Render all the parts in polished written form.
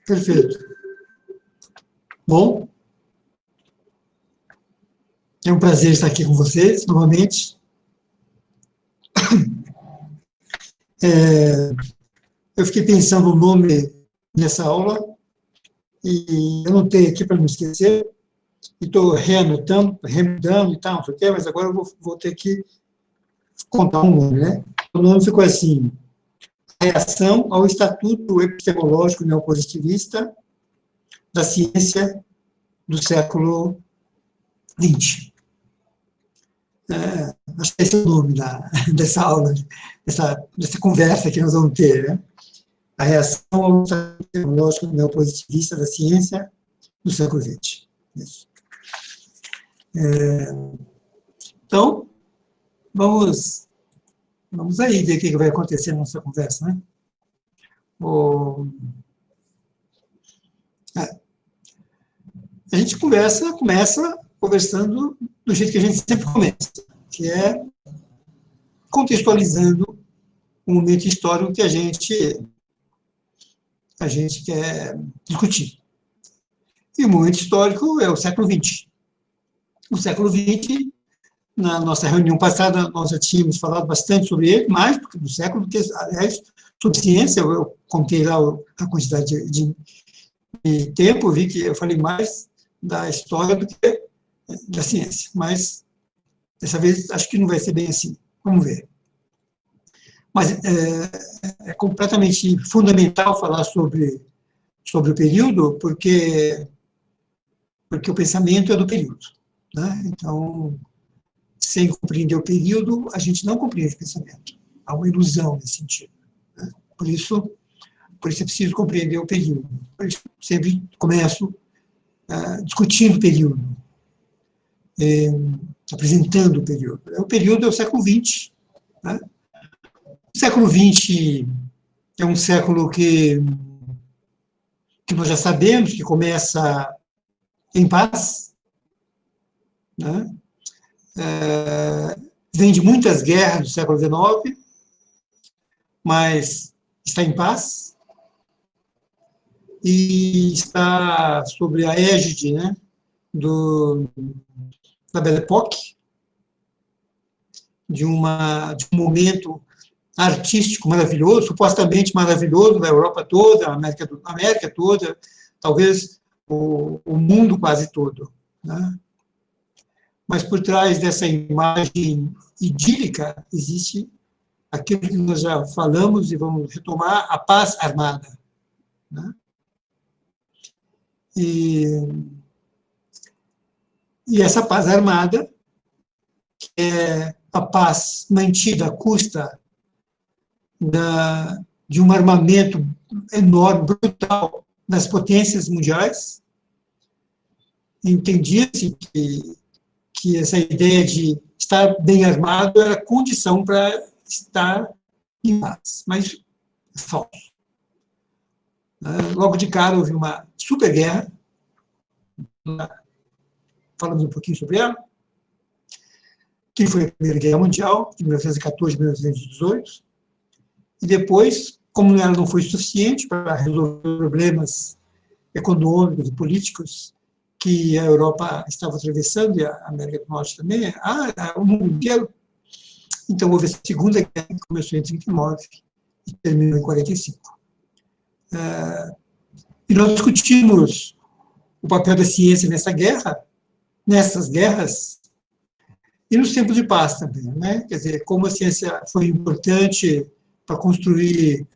Perfeito. Bom, é um prazer estar aqui com vocês, novamente. Eu fiquei pensando no nome nessa aula, e eu anotei aqui para não esquecer, e estou reanotando, remudando e tal, não sei o quê, mas agora eu vou ter que contar um nome, né? O nome ficou assim: Reação ao Estatuto Epistemológico Neopositivista da Ciência do século XX. Acho que esse é o nome dessa aula, dessa conversa que nós vamos ter, né? A reação ao Estatuto Epistemológico Neopositivista da Ciência do século XX. Isso. Então, vamos aí ver o que vai acontecer na nossa conversa, né? A gente começa conversando do jeito que a gente sempre começa, que é contextualizando o momento histórico que a gente quer discutir. E o momento histórico é o século XX. O século XX, na nossa reunião passada, nós já tínhamos falado bastante sobre ele, mais do século, porque, aliás, sobre ciência, eu contei lá a quantidade de tempo, vi que eu falei mais da história do que da ciência, mas dessa vez acho que não vai ser bem assim, vamos ver. Mas é completamente fundamental falar sobre o período, porque o pensamento é do período, né? Então, sem compreender o período, a gente não compreende o pensamento. Há uma ilusão nesse sentido, né? Por isso é preciso compreender o período. Por isso sempre começo discutindo o período, apresentando o período. O período é o século XX, né? O século XX é um século que nós já sabemos que começa em paz, né? Vem de muitas guerras do século XIX, mas está em paz e está sob a égide, né, da Belle Époque, de um momento artístico maravilhoso, supostamente maravilhoso, da Europa toda, a América toda, talvez o mundo quase todo, né? Mas por trás dessa imagem idílica existe aquilo que nós já falamos e vamos retomar, a paz armada, né? E essa paz armada, que é a paz mantida à custa de um armamento enorme, brutal, das potências mundiais, entendia-se que essa ideia de estar bem armado era condição para estar em paz, mas é falso. Logo de cara houve uma superguerra, falamos um pouquinho sobre ela, que foi a Primeira Guerra Mundial, de 1914 a 1918, e depois, como ela não foi suficiente para resolver problemas econômicos e políticos que a Europa estava atravessando, e a América do Norte também, o mundo inteiro, então houve a Segunda Guerra, que começou em 1939 e terminou em 1945. E nós discutimos o papel da ciência nessas guerras, e nos tempos de paz também, né? Quer dizer, como a ciência foi importante para construir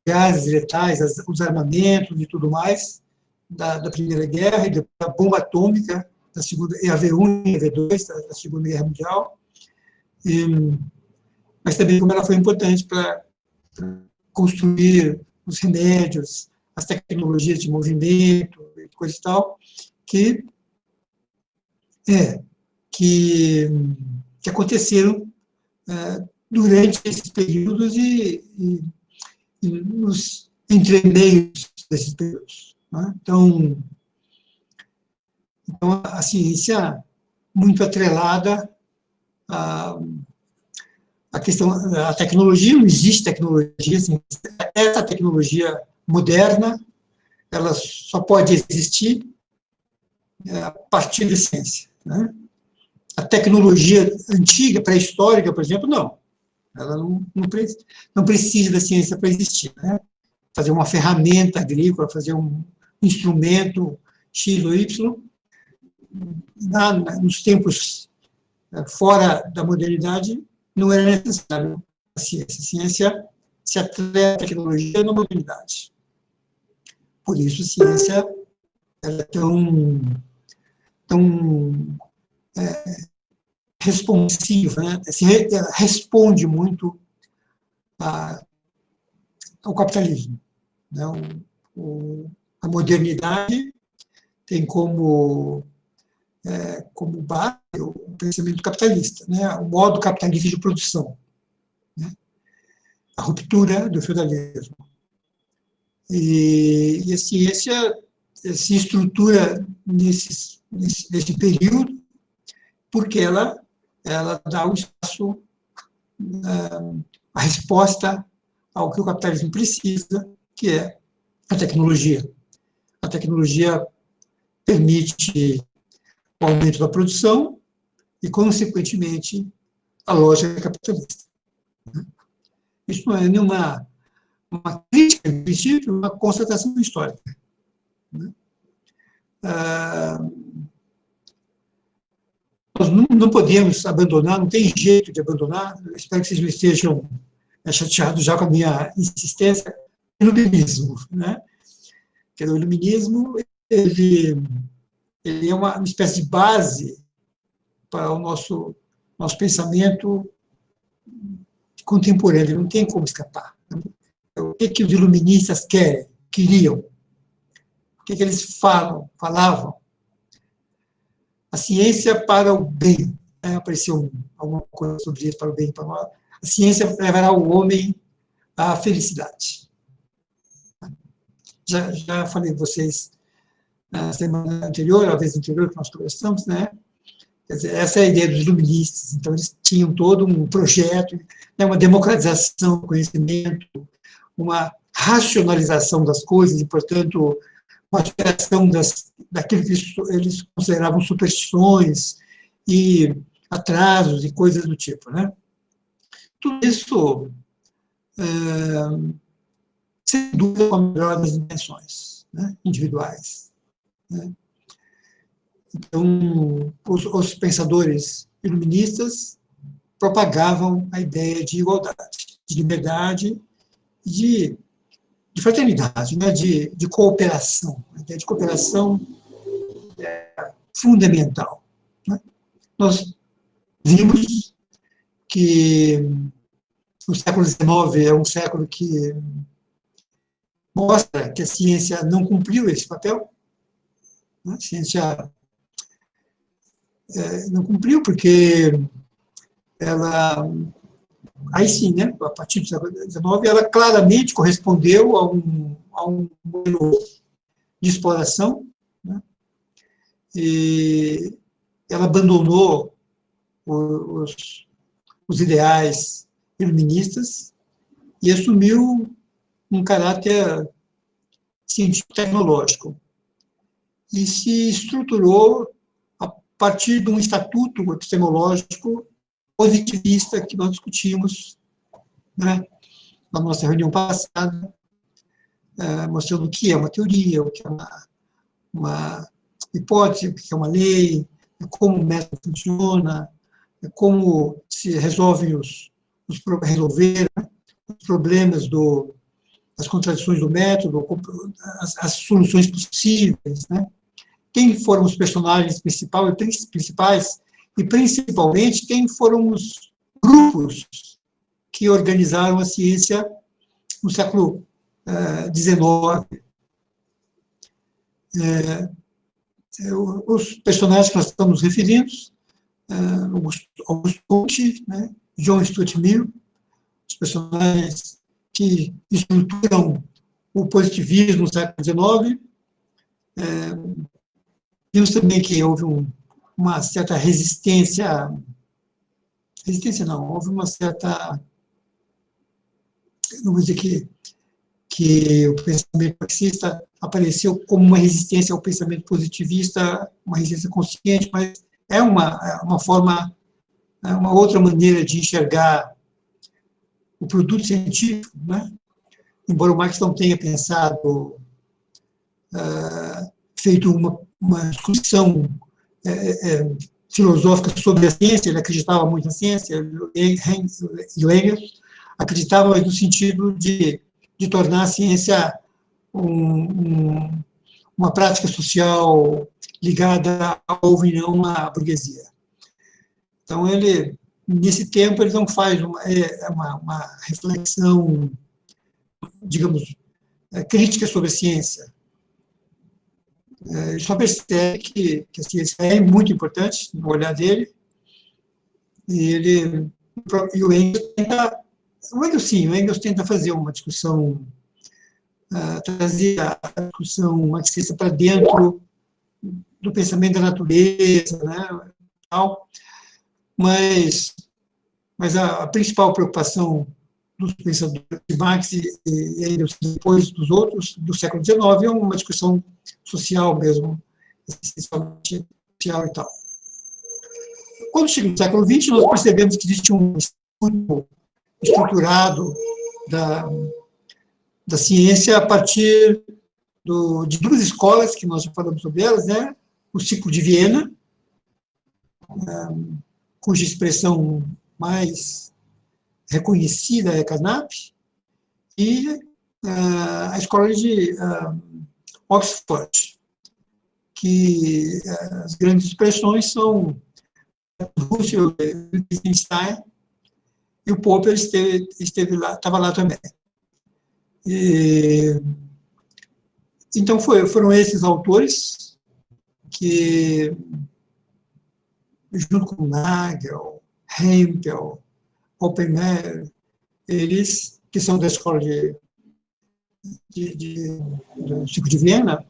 gases letais, os armamentos e tudo mais da Primeira Guerra, e depois a bomba atômica da Segunda, e a V1 e a V2 da Segunda Guerra Mundial, mas também como ela foi importante para construir os remédios, as tecnologias de movimento, coisa e tal, que aconteceram durante esses períodos e nos entremeios desses períodos, né? Então, a ciência muito atrelada à questão, a tecnologia, não existe tecnologia, assim, essa tecnologia moderna ela só pode existir a partir da ciência, né? A tecnologia antiga, pré-histórica, por exemplo, não. Ela não precisa da ciência para existir, né? Fazer uma ferramenta agrícola, fazer um instrumento X ou Y, nos tempos fora da modernidade, não era necessário a ciência. A ciência se atrela à tecnologia na modernidade. Por isso, a ciência ela é tão responsiva, né? Ela responde muito ao capitalismo, né? A modernidade tem como base o pensamento capitalista, né? O modo capitalista de produção, né? A ruptura do feudalismo. E a ciência se estrutura nesse período porque ela dá o espaço, a resposta ao que o capitalismo precisa, que é a tecnologia. A tecnologia permite o aumento da produção e, consequentemente, a lógica capitalista. Isso não é nenhuma uma crítica, no princípio, uma constatação histórica. Nós não podemos abandonar, não tem jeito de abandonar, espero que vocês não estejam chateados já com a minha insistência, o iluminismo, né? Porque o iluminismo ele é uma espécie de base para o nosso pensamento contemporâneo, não tem como escapar. O que os iluministas queriam? O que eles falavam? A ciência para o bem. Apareceu alguma coisa sobre isso, para o bem e para o mal. A ciência levará o homem à felicidade. Já falei com vocês na semana anterior, a vez anterior que nós conversamos, né? Quer dizer, essa é a ideia dos iluministas. Então, eles tinham todo um projeto, né, uma democratização do conhecimento, uma racionalização das coisas e, portanto, uma superação daquilo que eles consideravam superstições e atrasos e coisas do tipo, né? Tudo isso, sem dúvida, com a melhor das intenções, né, individuais, né? Então, os pensadores iluministas propagavam a ideia de igualdade, de liberdade, de fraternidade, né, de cooperação. A ideia de cooperação é fundamental, né? Nós vimos que o século XIX é um século que mostra que a ciência não cumpriu esse papel, né? A ciência não cumpriu porque ela, aí sim, né, a partir do século XIX, ela claramente correspondeu a um modelo de exploração, né, e ela abandonou os ideais iluministas e assumiu um caráter científico-tecnológico e se estruturou a partir de um estatuto epistemológico positivista que nós discutimos, né, na nossa reunião passada, mostrando o que é uma teoria, o que é uma hipótese, o que é uma lei, como o método funciona, como se resolvem resolver os problemas das contradições do método, as soluções possíveis, né? Quem foram os personagens principais e, principalmente, quem foram os grupos que organizaram a ciência no século XIX. Os personagens que nós estamos referindo, Auguste Comte, né, John Stuart Mill, os personagens que estruturam o positivismo no século XIX. Vimos também que houve uma certa resistência não, houve uma certa, não vou dizer que que o pensamento marxista apareceu como uma resistência ao pensamento positivista, uma resistência consciente, mas é uma forma, é uma outra maneira de enxergar o produto científico, né? Embora o Marx não tenha pensado, feito uma discussão filosófica sobre a ciência, ele acreditava muito na ciência, e o Engels acreditava no sentido de tornar a ciência uma prática social ligada ao povo e não à burguesia. Então, ele, nesse tempo, ele não faz uma reflexão, digamos, crítica sobre a ciência. Ele só percebe que a ciência é muito importante no olhar dele, e o Engels tenta, o Engels tenta fazer uma discussão, trazer a discussão marxista para dentro do pensamento da natureza, né, tal, mas a principal preocupação dos pensadores de Marx e Engels depois dos outros, do século XIX, é uma discussão social mesmo, essencialmente social e tal. Quando chega no século XX, nós percebemos que existe um estudo estruturado da ciência a partir de duas escolas, que nós já falamos sobre elas, né? O ciclo de Viena, cuja expressão mais reconhecida é Carnap, e a escola de Oxford, que as grandes expressões são Russell e Wittgenstein, e o Popper esteve lá, estava lá também. Então, foram esses autores que, junto com Nagel, Hempel, Oppenheimer, eles, que são da escola do ciclo de Viena,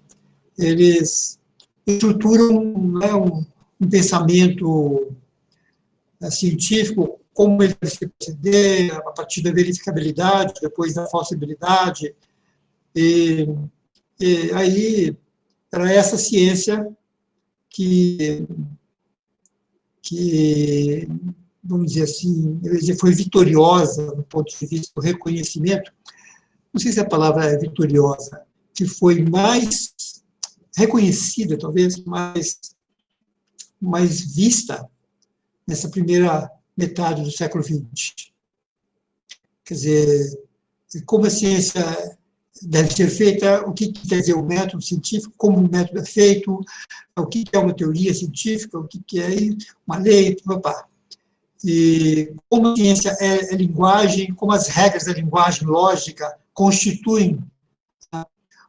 eles estruturam, né, um pensamento científico, como ele deve se proceder, a partir da verificabilidade, depois da falsibilidade, e aí era essa ciência que, vamos dizer assim, foi vitoriosa do ponto de vista do reconhecimento, não sei se a palavra é vitoriosa, que foi mais reconhecida, talvez mais vista nessa primeira metade do século XX. Quer dizer, como a ciência deve ser feita, o que quer dizer o método científico, como o método é feito, o que é uma teoria científica, o que é uma lei, papá. E como a ciência é linguagem, como as regras da linguagem lógica constituem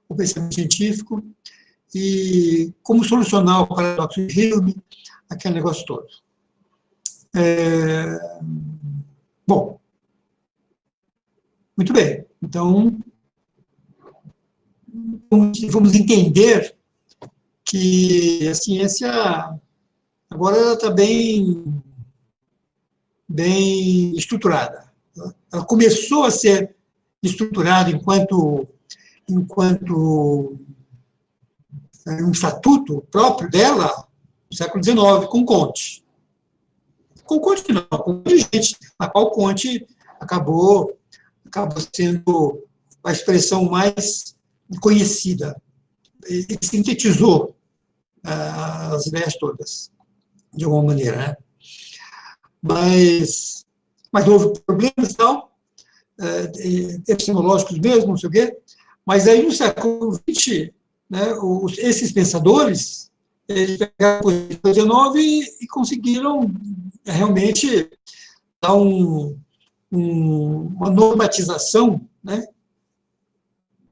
o pensamento científico, e como solucionar o paradoxo de Hilme, aquele negócio todo. Bom, muito bem. Então, vamos entender que a ciência agora está bem estruturada. Ela começou a ser estruturada enquanto um estatuto próprio dela no século XIX, com Comte. Com Comte não, com gente, a qual Comte acabou sendo a expressão mais conhecida. Ele sintetizou as ideias todas, de alguma maneira, né? Mas houve problemas e tal, epistemológicos mesmo, não sei o quê, mas aí no século XX, né, esses pensadores, eles pegaram o século XIX e conseguiram realmente dar uma normatização, né,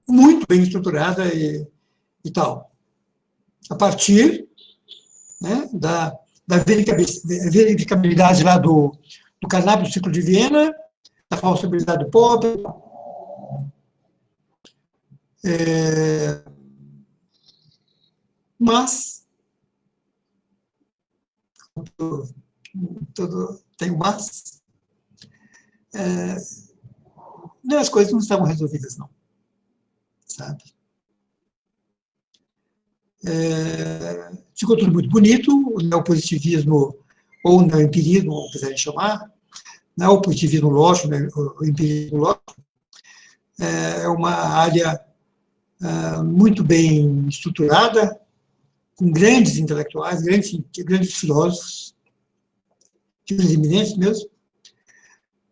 muito bem estruturada e tal, a partir, né, da verificabilidade lá do Carnap, do ciclo de Viena, da falsibilidade do Popper. Mas, tem um mas, as coisas não estavam resolvidas, não. sabe? Ficou tudo muito bonito, o neopositivismo, ou neoempirismo, como quiserem chamar, né, o positivismo lógico, né, o empirismo lógico, é uma área muito bem estruturada, com grandes intelectuais, grandes filósofos, filhos eminentes mesmo,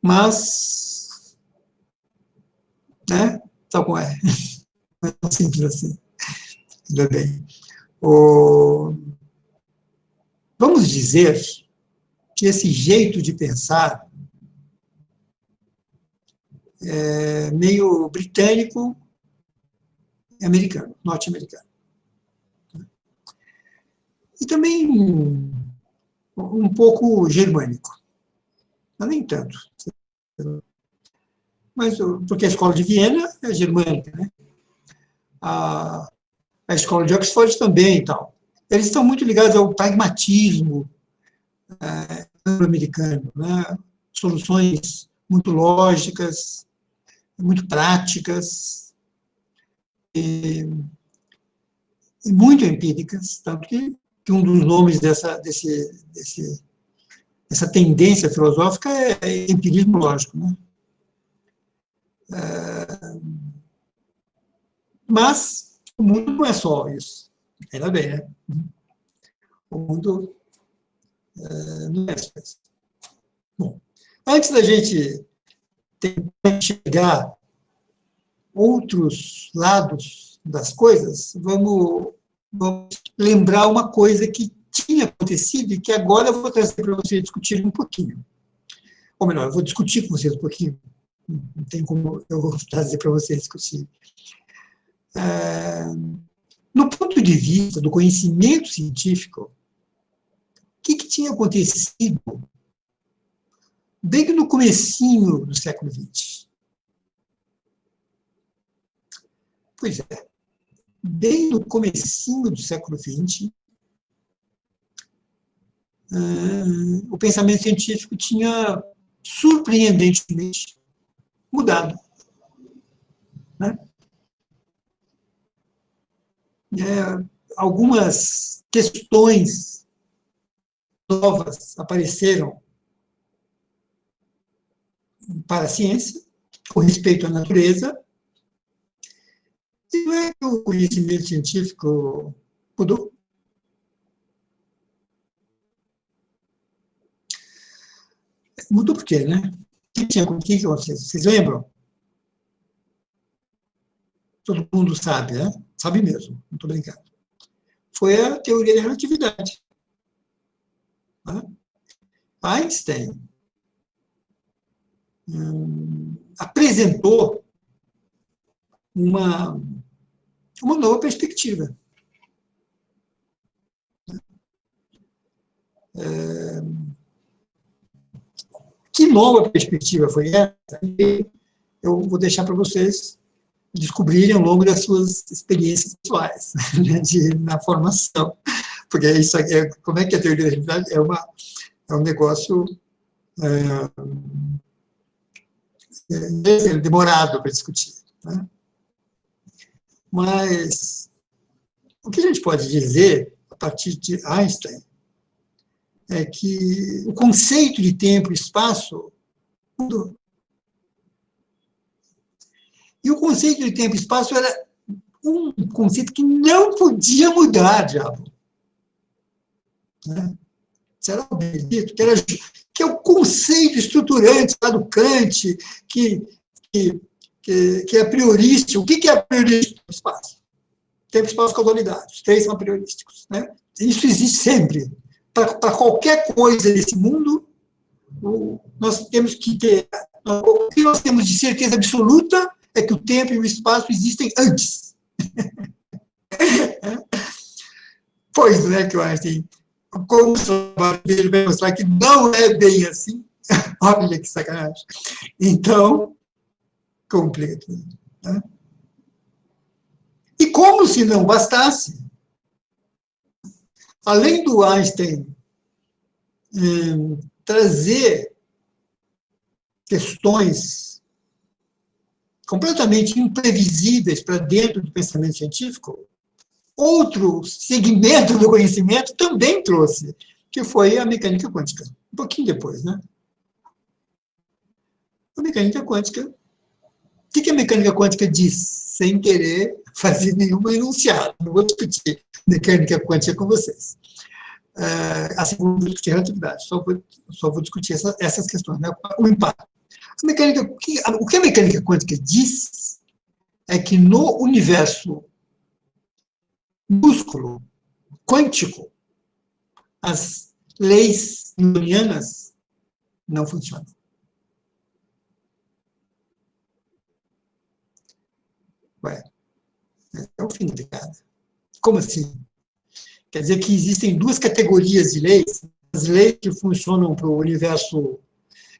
mas, né, sabe como é? Não é tão simples assim, ainda bem. Vamos dizer que esse jeito de pensar é meio britânico e americano, norte-americano. E também um pouco germânico, mas nem tanto. Mas, porque a escola de Viena é germânica, né? A escola de Oxford também e tal. Eles estão muito ligados ao pragmatismo americano, né? Soluções muito lógicas, muito práticas e muito empíricas, tanto que um dos nomes dessa tendência filosófica é empirismo lógico, né? Mas o mundo não é só isso, ainda bem, né? O mundo não é só isso. Bom, antes da gente tentar enxergar outros lados das coisas, vamos lembrar uma coisa que tinha acontecido e que agora eu vou trazer para vocês discutirem um pouquinho. Ou melhor, eu vou discutir com vocês um pouquinho. Não tem como eu vou trazer para vocês discutir. No ponto de vista do conhecimento científico, o que tinha acontecido desde no comecinho do século XX? Pois é, desde o comecinho do século XX, o pensamento científico tinha surpreendentemente mudado, né? Algumas questões novas apareceram para a ciência, com respeito à natureza, e não é que o conhecimento científico mudou. Mudou por quê, né? O que aconteceu? Vocês lembram? Todo mundo sabe, né? Sabe mesmo, não estou brincando. Foi a teoria da relatividade. Né? Einstein apresentou uma nova perspectiva. Que nova perspectiva foi essa? Eu vou deixar para vocês descobrirem ao longo das suas experiências pessoais, né, na formação. Porque isso aqui, como é que a teoria da relatividade é um negócio demorado para discutir. Né? Mas o que a gente pode dizer, a partir de Einstein, é que o conceito de tempo e espaço mudou. E o conceito de tempo e espaço era um conceito que não podia mudar, diabo. Né? Será o Benedito? Que é o conceito estruturante lá do Kant, que é priorístico. O que é priorístico no espaço? Tempo, espaço, causalidade. Os três são priorísticos. Né? Isso existe sempre. Para qualquer coisa desse mundo, nós temos que ter... O que nós temos de certeza absoluta é que o tempo e o espaço existem antes. Pois não é que o Einstein, como o trabalho dele vai mostrar que não é bem assim. Olha que sacanagem. Então, complica tudo. Né? E como se não bastasse, além do Einstein trazer questões completamente imprevisíveis para dentro do pensamento científico, outro segmento do conhecimento também trouxe, que foi a mecânica quântica. Um pouquinho depois, né? A mecânica quântica. O que a mecânica quântica diz? Sem querer fazer nenhum enunciado. Não vou discutir mecânica quântica com vocês. Assim como vou discutir relatividade. Só vou discutir essas questões, né? O impacto. O que a mecânica quântica diz é que no universo minúsculo, quântico, as leis newtonianas não funcionam. Ué, é o fim da picada. Como assim? Quer dizer que existem duas categorias de leis, as leis que funcionam para o universo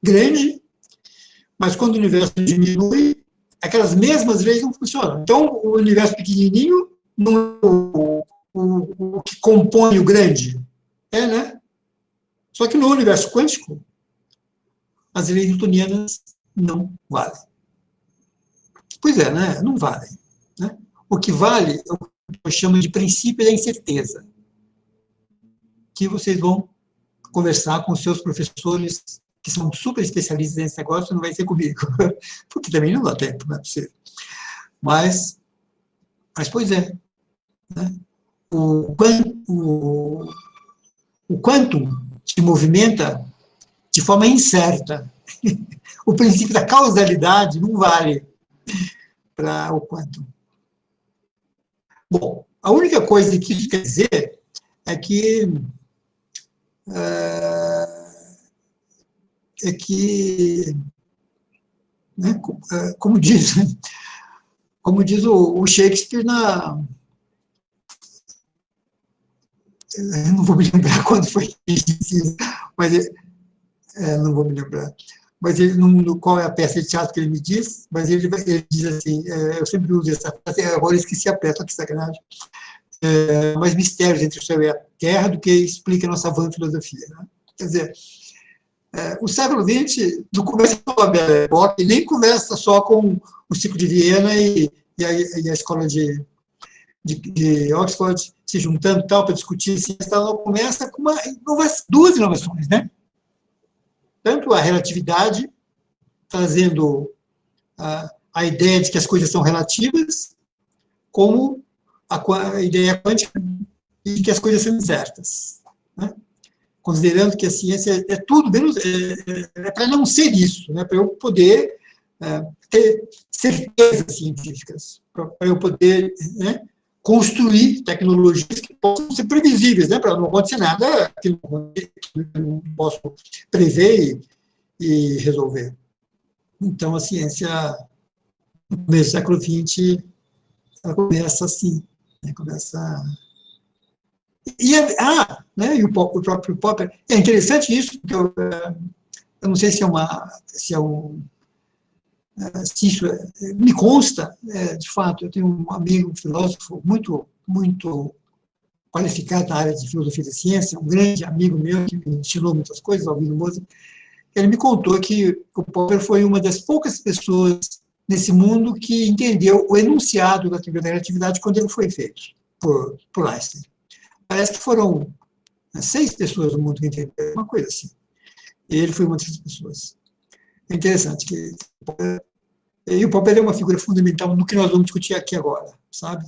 grande, mas quando o universo diminui, aquelas mesmas leis não funcionam. Então, o universo pequenininho não é o que compõe o grande. Né? Só que no universo quântico, as leis newtonianas não valem. Pois é, né? Não valem. Né? O que vale é o que eu chamo de princípio da incerteza, que vocês vão conversar com seus professores, que são super especialistas nesse negócio, não vai ser comigo, porque também não dá tempo, não é possível. Mas pois é. Né? O quantum se movimenta de forma incerta. O princípio da causalidade não vale para o quantum. Bom, a única coisa que isso quer dizer é que né, como diz o Shakespeare eu não vou me lembrar quando foi isso, mas não vou me lembrar. Mas ele, qual é a peça de teatro que ele me diz? Mas ele diz assim, eu sempre uso essa frase, agora eu esqueci a peça, que sacanagem. Mais mistérios entre o céu e a terra do que explica a nossa vã filosofia. Né? Quer dizer, o século XX não começa só a Belle Époque, nem começa só com o ciclo de Viena e a escola de Oxford se juntando tal para discutir ciência, ela começa com duas inovações, né? Tanto a relatividade, trazendo a ideia de que as coisas são relativas, como a ideia quântica de que as coisas são incertas. Né? Considerando que a ciência é tudo menos... para não ser isso, né? Para eu poder ter certezas científicas, para eu poder... né, construir tecnologias que possam ser previsíveis, né, para não acontecer nada que eu não posso prever e resolver. Então, a ciência, no começo do século XX, ela começa assim, né, né, e o próprio Popper, é interessante isso, porque eu não sei se isso me consta, de fato, eu tenho um amigo, um filósofo muito, muito qualificado na área de filosofia da ciência, um grande amigo meu que me ensinou muitas coisas, Albino Moser. Ele me contou que o Popper foi uma das poucas pessoas nesse mundo que entendeu o enunciado da teoria da relatividade quando ele foi feito por Einstein. Parece que foram 6 pessoas no mundo que entenderam, uma coisa assim. E ele foi uma dessas pessoas. É interessante que o Popper é uma figura fundamental no que nós vamos discutir aqui agora, sabe?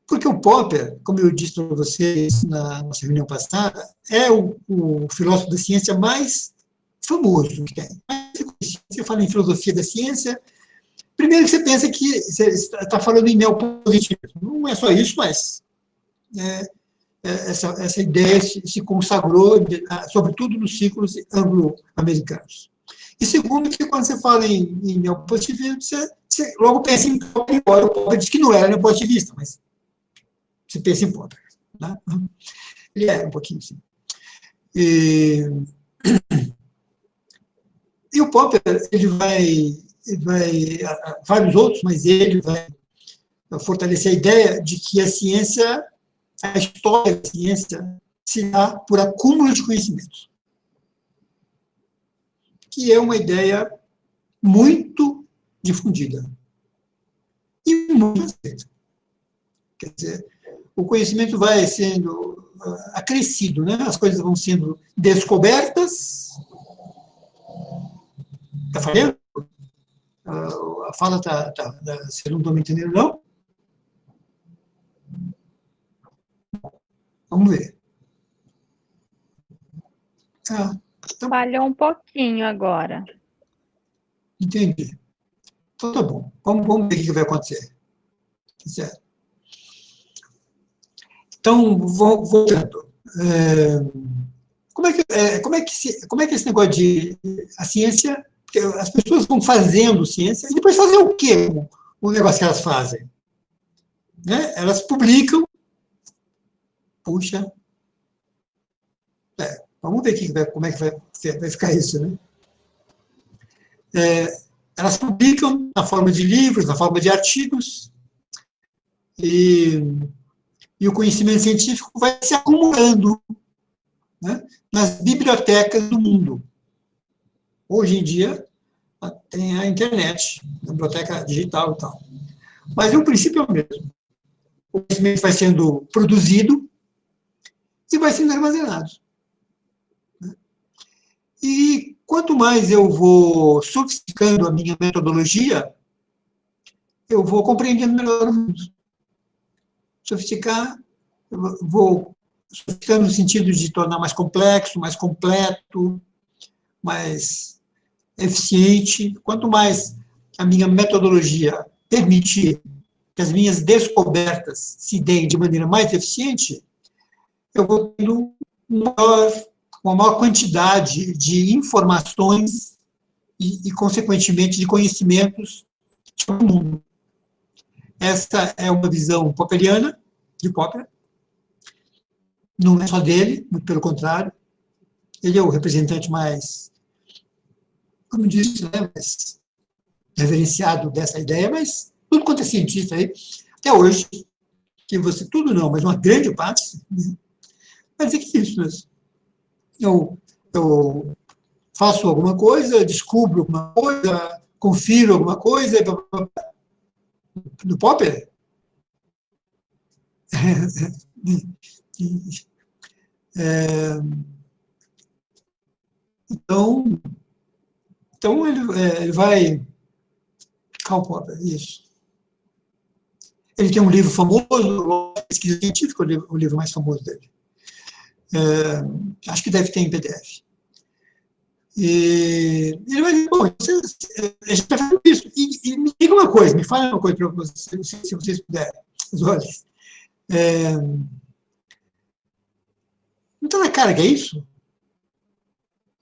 Porque o Popper, como eu disse para vocês na nossa reunião passada, é o filósofo da ciência mais famoso que tem. Você fala em filosofia da ciência, primeiro que você pensa que você está falando em neopositivismo. Não é só isso, mas essa ideia se consagrou, sobretudo nos ciclos anglo-americanos. E segundo, que quando você fala em neopositivismo, você logo pensa em Popper, embora o Popper disse que não era neopositivista, mas você pensa em Popper. Né? Ele é um pouquinho assim. E o Popper, ele vai, vários outros, mas ele vai fortalecer a ideia de que a ciência, a história da ciência, se dá por acúmulo de conhecimento. Que é uma ideia muito difundida e muito aceita. Quer dizer, o conhecimento vai sendo acrescido, né? As coisas vão sendo descobertas. Está falhando? A fala está... Vocês não estão me entendendo, não? Vamos ver. Então, falhou um pouquinho agora. Entendi. Então, tá bom. Vamos ver o que vai acontecer. Certo? Então, voltando. Como é que esse negócio de a ciência, porque as pessoas vão fazendo ciência, e depois fazer o quê com o negócio que elas fazem? Né? Elas publicam, puxa, vamos ver como é que vai ficar isso, né? Elas publicam na forma de livros, na forma de artigos, e o conhecimento científico vai se acumulando, né, nas bibliotecas do mundo. Hoje em dia, tem a internet, a biblioteca digital e tal. Mas o princípio é o mesmo. O conhecimento vai sendo produzido e vai sendo armazenado. E quanto mais eu vou sofisticando a minha metodologia, eu vou compreendendo melhor o mundo. Sofisticar, eu vou sofisticar no sentido de tornar mais complexo, mais completo, mais eficiente. Quanto mais a minha metodologia permitir que as minhas descobertas se deem de maneira mais eficiente, eu vou tendo uma maior quantidade de informações e, consequentemente, de conhecimentos sobre o mundo. Essa é uma visão popperiana, de Popper. Não é só dele, muito pelo contrário. Ele é o representante mais, como disse, né, mais reverenciado dessa ideia, mas tudo quanto é cientista aí, até hoje, que você, tudo não, mas uma grande parte, vai dizer que é isso mesmo. Eu faço alguma coisa, descubro alguma coisa, confiro alguma coisa, do Popper. Então ele vai... Karl Popper, isso. Ele tem um livro famoso, Pesquisa Científica, o livro mais famoso dele. Acho que deve ter em PDF. E ele vai dizer, bom, a gente está fazendo isso. E me diga uma coisa, me fala uma coisa para vocês, se vocês puderem. Olha, não está na cara que é isso?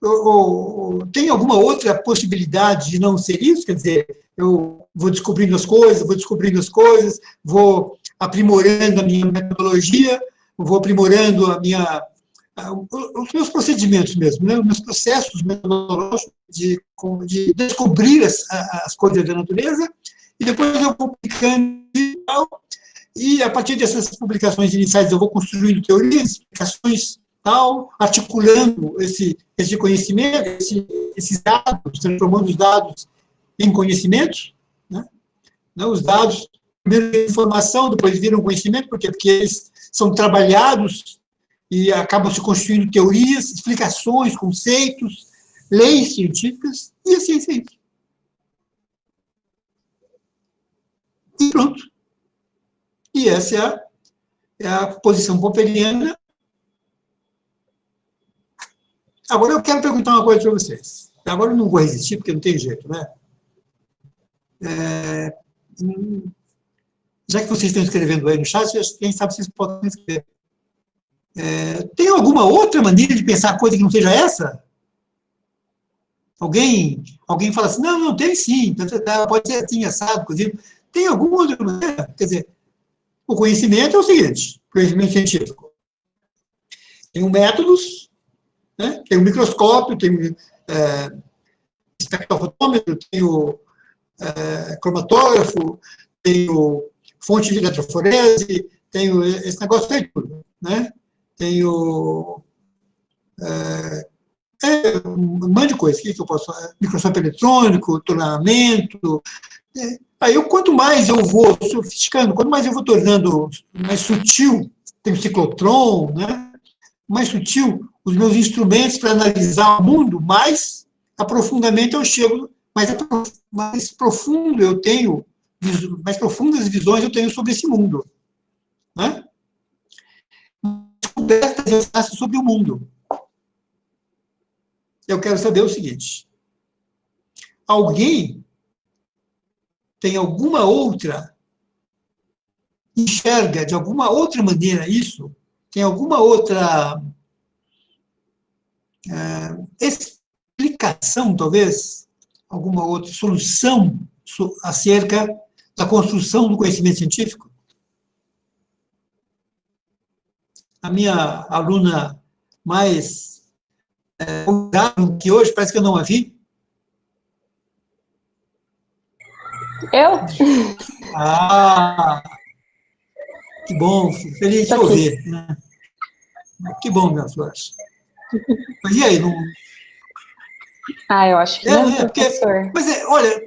Ou tem alguma outra possibilidade de não ser isso? Quer dizer, eu vou descobrindo as coisas, vou aprimorando a minha metodologia, vou aprimorando os meus procedimentos mesmo, né? Os meus processos metodológicos de descobrir as coisas da natureza, e depois eu vou publicando e a partir dessas publicações iniciais eu vou construindo teorias, explicações, tal, articulando esse conhecimento, esses dados, transformando os dados em conhecimentos, né? Os dados, primeiro informação, depois viram conhecimento, porque eles são trabalhados e acabam se construindo teorias, explicações, conceitos, leis científicas, e a ciência é isso. E pronto. E essa é a posição popperiana. Agora eu quero perguntar uma coisa para vocês. Agora eu não vou resistir, porque não tem jeito, né? Já que vocês estão escrevendo aí no chat, quem sabe vocês podem escrever. Tem alguma outra maneira de pensar coisa que não seja essa? Alguém fala assim, não, tem sim, pode ser assim, assado, cozido. Tem alguma outra maneira? Quer dizer, o conhecimento é o seguinte, conhecimento científico. Tem métodos, né? Tem o microscópio, tem o espectrofotômetro, tem o cromatógrafo, tem o fonte de eletroforese, tem esse negócio aí tudo, né? Tem Um monte de coisa. O que eu posso falar? Microscópio eletrônico, tonamento. Aí, quanto mais eu vou sofisticando, quanto mais eu vou tornando mais sutil, tem o ciclotron, né? Mais sutil os meus instrumentos para analisar o mundo, mais aprofundamento eu chego, mais profundo eu tenho, mais profundas visões eu tenho sobre esse mundo. Né? Descobertas eu faço sobre o mundo. Eu quero saber o seguinte: alguém tem alguma outra, enxerga de alguma outra maneira isso? Tem alguma outra explicação, talvez? Alguma outra solução acerca da construção do conhecimento científico? A minha aluna mais que hoje, parece que eu não a vi. Eu? Ah, que bom, feliz de ouvir. Né? Que bom, minha Flor. Mas e aí? Não... Eu acho que não, professor. Mas, olha,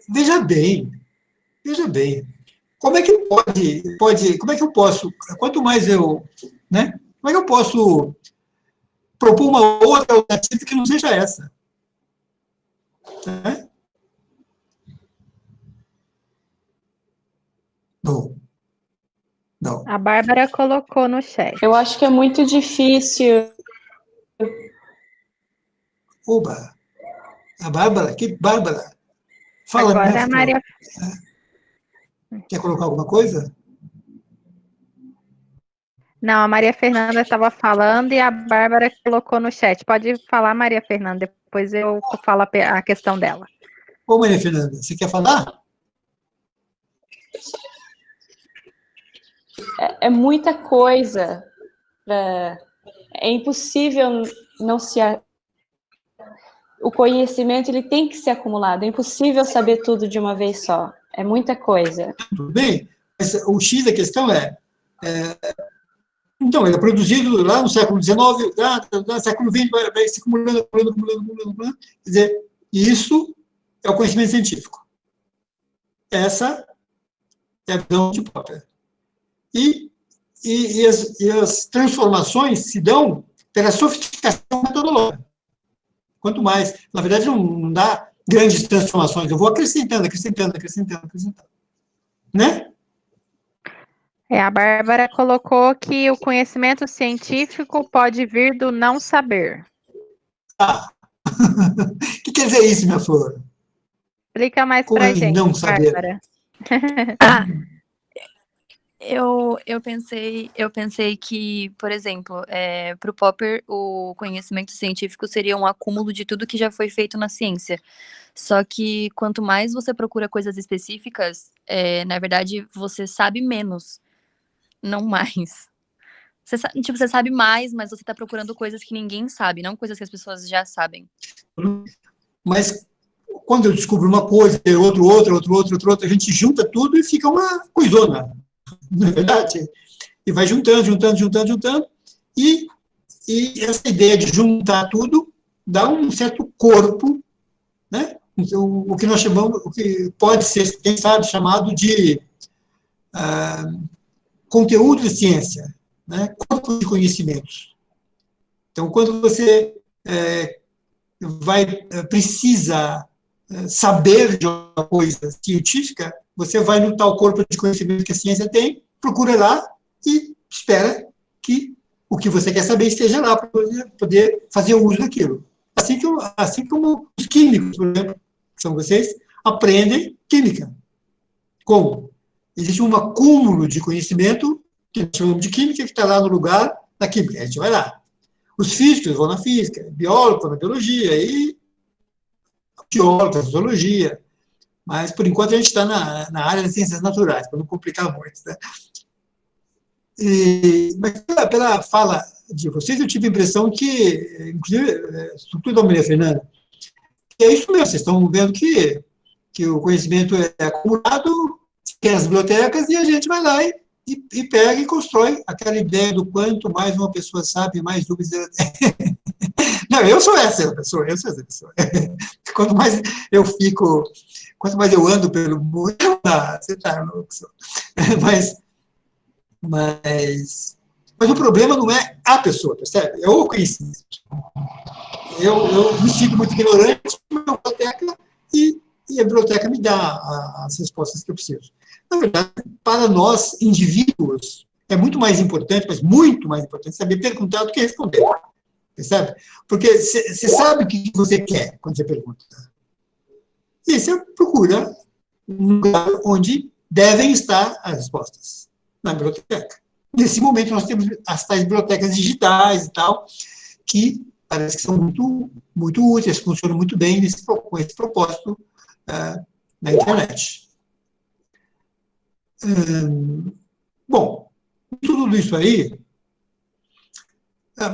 veja bem, como é que como é que eu posso, quanto mais eu, né, como é que eu posso propor uma outra alternativa que não seja essa? Né? Não. A Bárbara colocou no chat. Eu acho que é muito difícil. Oba! A Bárbara? Que Bárbara? Fala, agora a Maria... Quer colocar alguma coisa? Não, a Maria Fernanda estava falando e a Bárbara colocou no chat. Pode falar, Maria Fernanda, depois eu falo a questão dela. Ô, Maria Fernanda, você quer falar? É muita coisa. É impossível não se... O conhecimento ele tem que ser acumulado. É impossível saber tudo de uma vez só. É muita coisa. Tudo bem, mas o X da questão então, ele é produzido lá no século XIX, no século XX, vai se acumulando. Quer dizer, isso é o conhecimento científico. Essa é a visão de Popper. E as transformações se dão pela sofisticação metodológica. Quanto mais, na verdade, não dá grandes transformações, eu vou acrescentando. Né? A Bárbara colocou que o conhecimento científico pode vir do não saber. O que quer dizer isso, minha flor? Explica mais para a gente, não saber? Bárbara. Eu pensei que, por exemplo, para o Popper, o conhecimento científico seria um acúmulo de tudo que já foi feito na ciência. Só que quanto mais você procura coisas específicas, na verdade, você sabe menos, não mais. Você sabe mais, mas você está procurando coisas que ninguém sabe, não coisas que as pessoas já sabem. Mas quando eu descubro uma coisa, outra, a gente junta tudo e fica uma coisona. Não é verdade? E vai juntando. E essa ideia de juntar tudo dá um certo corpo, né? Então, o que nós chamamos, o que pode ser, quem sabe, chamado de conteúdo de ciência, né? Corpo de conhecimentos. Então, quando você precisa saber de uma coisa científica, você vai no tal corpo de conhecimento que a ciência tem, procura lá e espera que o que você quer saber esteja lá para poder fazer uso daquilo. Assim como os químicos, por exemplo, que são vocês, aprendem química. Como? Existe um acúmulo de conhecimento, que nós chamamos de química, que está lá no lugar da química. A gente vai lá. Os físicos vão na física, biólogos na biologia, e geólogos na zoologia. Mas, por enquanto, a gente está na área das ciências naturais, para não complicar muito. Né? Mas, pela fala de vocês, eu tive a impressão que, inclusive, sobretudo da Maria Fernanda, que é isso mesmo, vocês estão vendo que o conhecimento é acumulado, tem as bibliotecas, e a gente vai lá e pega e constrói aquela ideia do quanto mais uma pessoa sabe, mais dúvidas ela tem. Não, eu sou essa pessoa, eu sou essa pessoa. Quanto mais eu fico, quanto mais eu ando pelo mundo, você está louco. Mas, mas o problema não é a pessoa, percebe? É o conhecimento. Eu me sinto muito ignorante na biblioteca e a biblioteca me dá as respostas que eu preciso. Na verdade, para nós, indivíduos, é muito mais importante, mas muito mais importante, saber perguntar do que responder. Percebe? Porque você sabe o que você quer quando você pergunta. E você procura um lugar onde devem estar as respostas, na biblioteca. Nesse momento, nós temos as tais bibliotecas digitais e tal, que parece que são muito, muito úteis, funcionam muito bem com esse propósito na internet. Bom, tudo isso aí,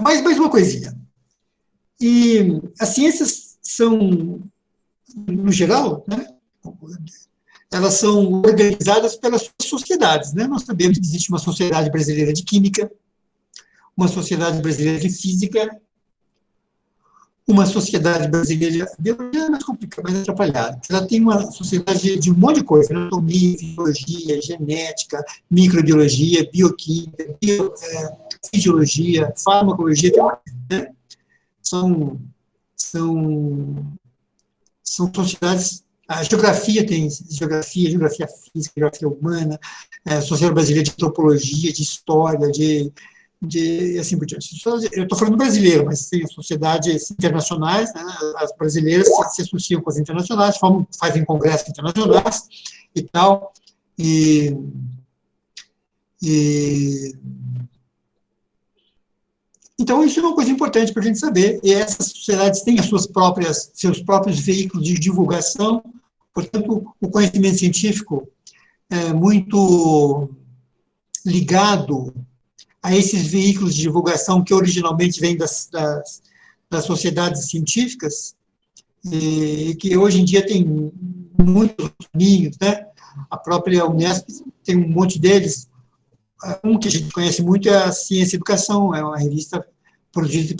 mais uma coisinha. E as ciências são, no geral, né, elas são organizadas pelas sociedades. Né? Nós sabemos que existe uma sociedade brasileira de química, uma sociedade brasileira de física, uma sociedade brasileira, biologia é mais complicada, mais atrapalhada. Ela tem uma sociedade de um monte de coisa, anatomia, fisiologia, genética, microbiologia, bioquímica, fisiologia, farmacologia, né? São sociedades. A geografia tem geografia física, geografia humana, sociedade brasileira de antropologia, de história, de assim por diante. Eu estou falando brasileiro, mas tem sociedades internacionais, né? As brasileiras se associam com as internacionais, fazem congressos internacionais e tal, então, isso é uma coisa importante para a gente saber, e essas sociedades têm seus próprios veículos de divulgação, portanto, o conhecimento científico é muito ligado a esses veículos de divulgação que originalmente vêm das sociedades científicas, e que hoje em dia tem muitos caminhos, né? A própria Unesp tem um monte deles. Um que a gente conhece muito é a Ciência e Educação, é uma revista produzida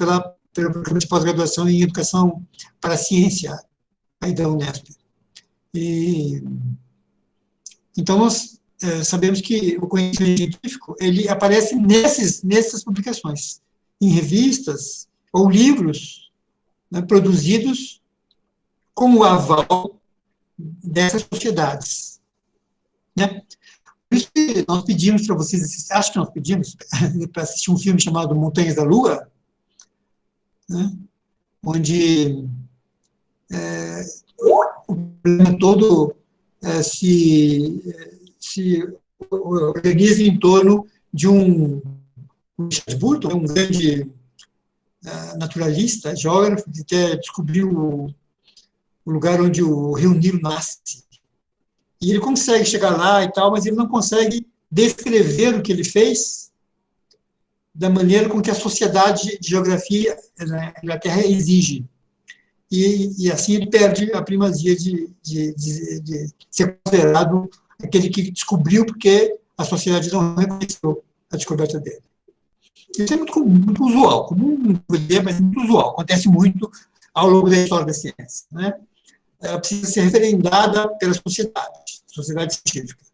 pelo Programa de Pós-Graduação em Educação para a Ciência, aí da Unesp. Então, nós sabemos que o conhecimento científico ele aparece nessas publicações, em revistas ou livros, né, produzidos como aval dessas sociedades. Né? Por isso que nós pedimos para vocês, acho que nós pedimos, para assistir um filme chamado Montanhas da Lua, né, onde o problema todo se organiza em torno de um Richard Burton, um grande naturalista, geógrafo, que quer descobrir o lugar onde o Rio Nilo nasce. E ele consegue chegar lá e tal, mas ele não consegue descrever o que ele fez da maneira com que a sociedade de geografia da Terra exige. E assim ele perde a primazia de ser considerado aquele que descobriu porque a sociedade não reconheceu a descoberta dele. Isso é muito usual, comum, mas muito usual, acontece muito ao longo da história da ciência. Né? Ela precisa ser referendada pela sociedade científica.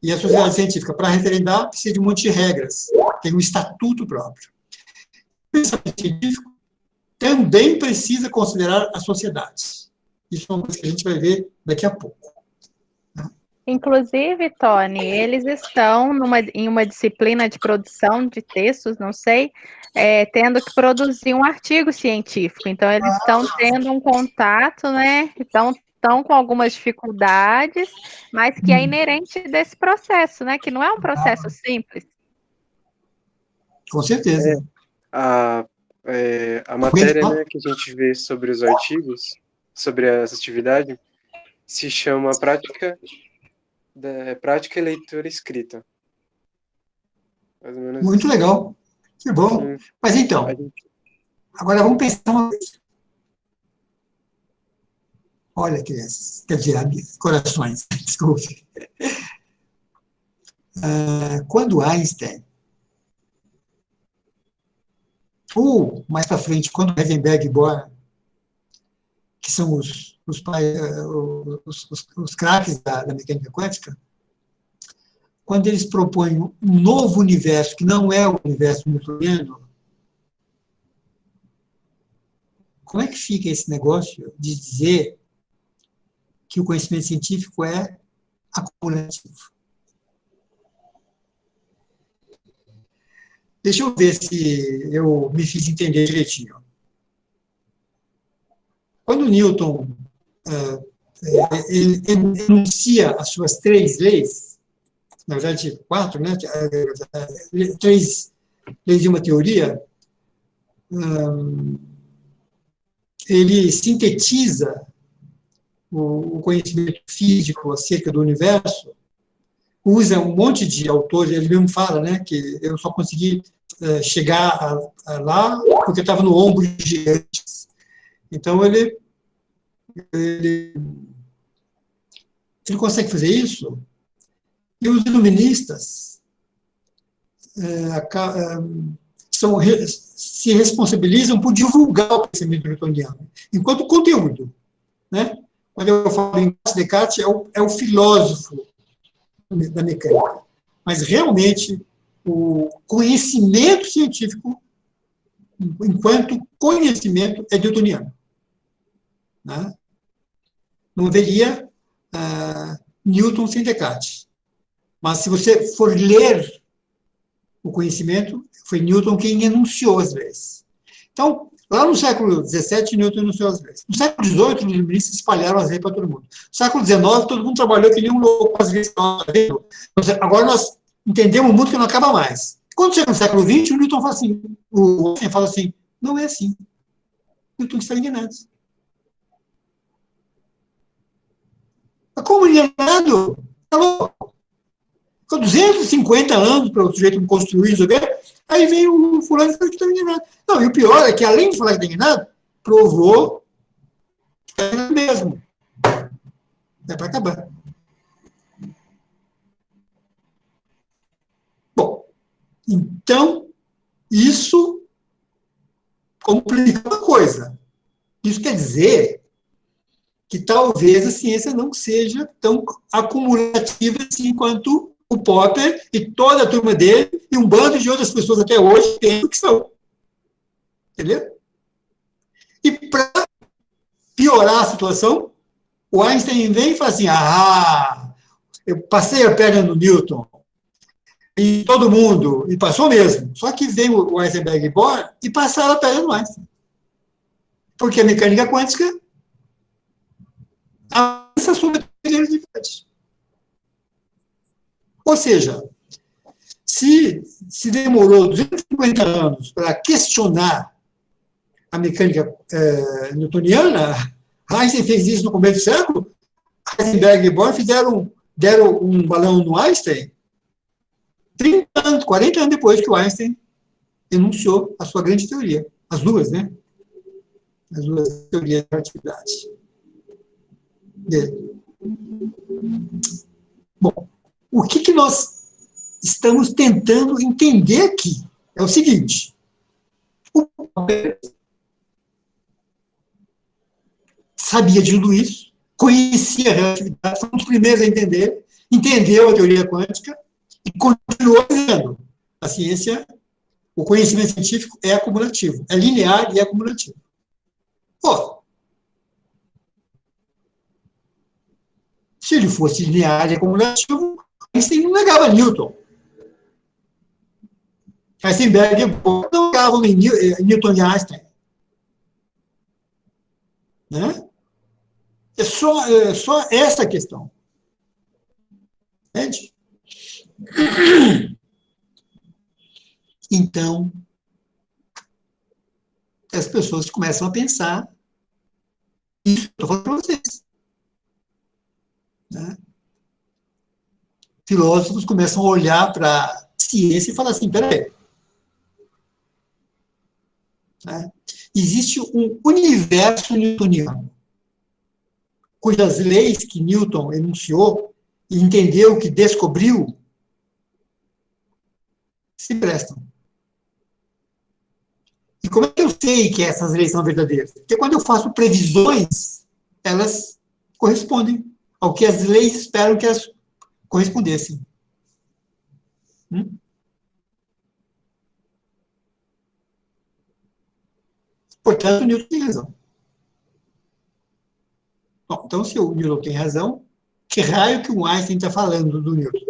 E a sociedade científica, para referendar, precisa de um monte de regras, tem um estatuto próprio. O pensamento científico também precisa considerar a sociedade. Isso é uma coisa que a gente vai ver daqui a pouco. Inclusive, Tony, eles estão em uma disciplina de produção de textos, não sei, tendo que produzir um artigo científico. Então, eles estão tendo um contato, né? Estão com algumas dificuldades, mas que é inerente desse processo, né? Que não é um processo simples. Com certeza. A matéria, né, que a gente vê sobre os artigos, sobre essa atividade, se chama prática e leitura escrita. Mais ou menos muito assim. Legal. Que bom. Mas então, agora vamos pensar uma coisa. Olha, crianças, quer dizer, corações, desculpe. Quando Einstein Ou, mais para frente, quando Heisenberg e Bohr, que são os craques da mecânica quântica, quando eles propõem um novo universo, que não é o universo newtoniano, como é que fica esse negócio de dizer que o conhecimento científico é acumulativo? Deixa eu ver se eu me fiz entender direitinho. Quando Newton ele enuncia as suas 3 leis, na verdade 4, né? 3 leis de uma teoria, ele sintetiza o conhecimento físico acerca do universo, usa um monte de autores, ele mesmo fala, né, que eu só consegui chegar lá porque eu estava no ombro de gigantes. Então, ele consegue fazer isso, e os iluministas se responsabilizam por divulgar o pensamento newtoniano, enquanto conteúdo, né? Quando eu falo em Descartes, é o filósofo da mecânica. Mas, realmente, o conhecimento científico, enquanto conhecimento, é newtoniano. Né? Não haveria Newton sem Descartes. Mas, se você for ler o conhecimento, foi Newton quem enunciou as leis. Então, lá no século XVII, Newton enunciou as leis. No século XVIII, os iluministas espalharam as leis para todo mundo. No século XIX, todo mundo trabalhou que nem um louco as leis. Agora nós entendemos um mundo que não acaba mais. Quando chega no século XX, o Newton fala assim, o Einstein fala assim, não é assim. Newton está enganado. Mas como enganado? Está louco. Ficou 250 anos para o sujeito construir isso, aí vem o fulano e fala que está enganado. Não, e o pior é que, além de falar que está enganado, provou que está enganado mesmo. É para acabar. Bom, então, isso complica uma coisa. Isso quer dizer que talvez a ciência não seja tão acumulativa assim quanto o Popper e toda a turma dele e um bando de outras pessoas até hoje pensam que são. Entendeu? E para piorar a situação, o Einstein vem e fala assim, eu passei a perna no Newton e todo mundo, e passou mesmo. Só que vem o Heisenberg e Bohr e passaram a perna no Einstein. Porque a mecânica quântica avança sobre a relatividade. Ou seja, se demorou 250 anos para questionar a mecânica newtoniana, Einstein fez isso no começo do século, Heisenberg e Bohr deram um balão no Einstein 30 anos, 40 anos depois que o Einstein enunciou a sua grande teoria. As duas, né? As duas teorias da relatividade dele. Bom, o que nós estamos tentando entender aqui é o seguinte: o Popper sabia de tudo isso, conhecia a relatividade, foi um dos primeiros a entender, entendeu a teoria quântica e continuou dizendo: a ciência, o conhecimento científico é acumulativo, é linear e é acumulativo. Pô, se ele fosse linear e acumulativo, Einstein não negava Newton. Heisenberg não negavam Newton e Einstein. Né? É só essa questão. Entende? Então, as pessoas começam a pensar isso que eu estou falando para vocês. Né? Filósofos começam a olhar para a ciência e falar assim, peraí, né? Existe um universo newtoniano, cujas leis que Newton enunciou e entendeu que descobriu se prestam. E como é que eu sei que essas leis são verdadeiras? Porque quando eu faço previsões, elas correspondem ao que as leis esperam que elas correspondessem. Portanto, o Newton tem razão. Bom, então, se o Newton tem razão, que raio que o Einstein está falando do Newton?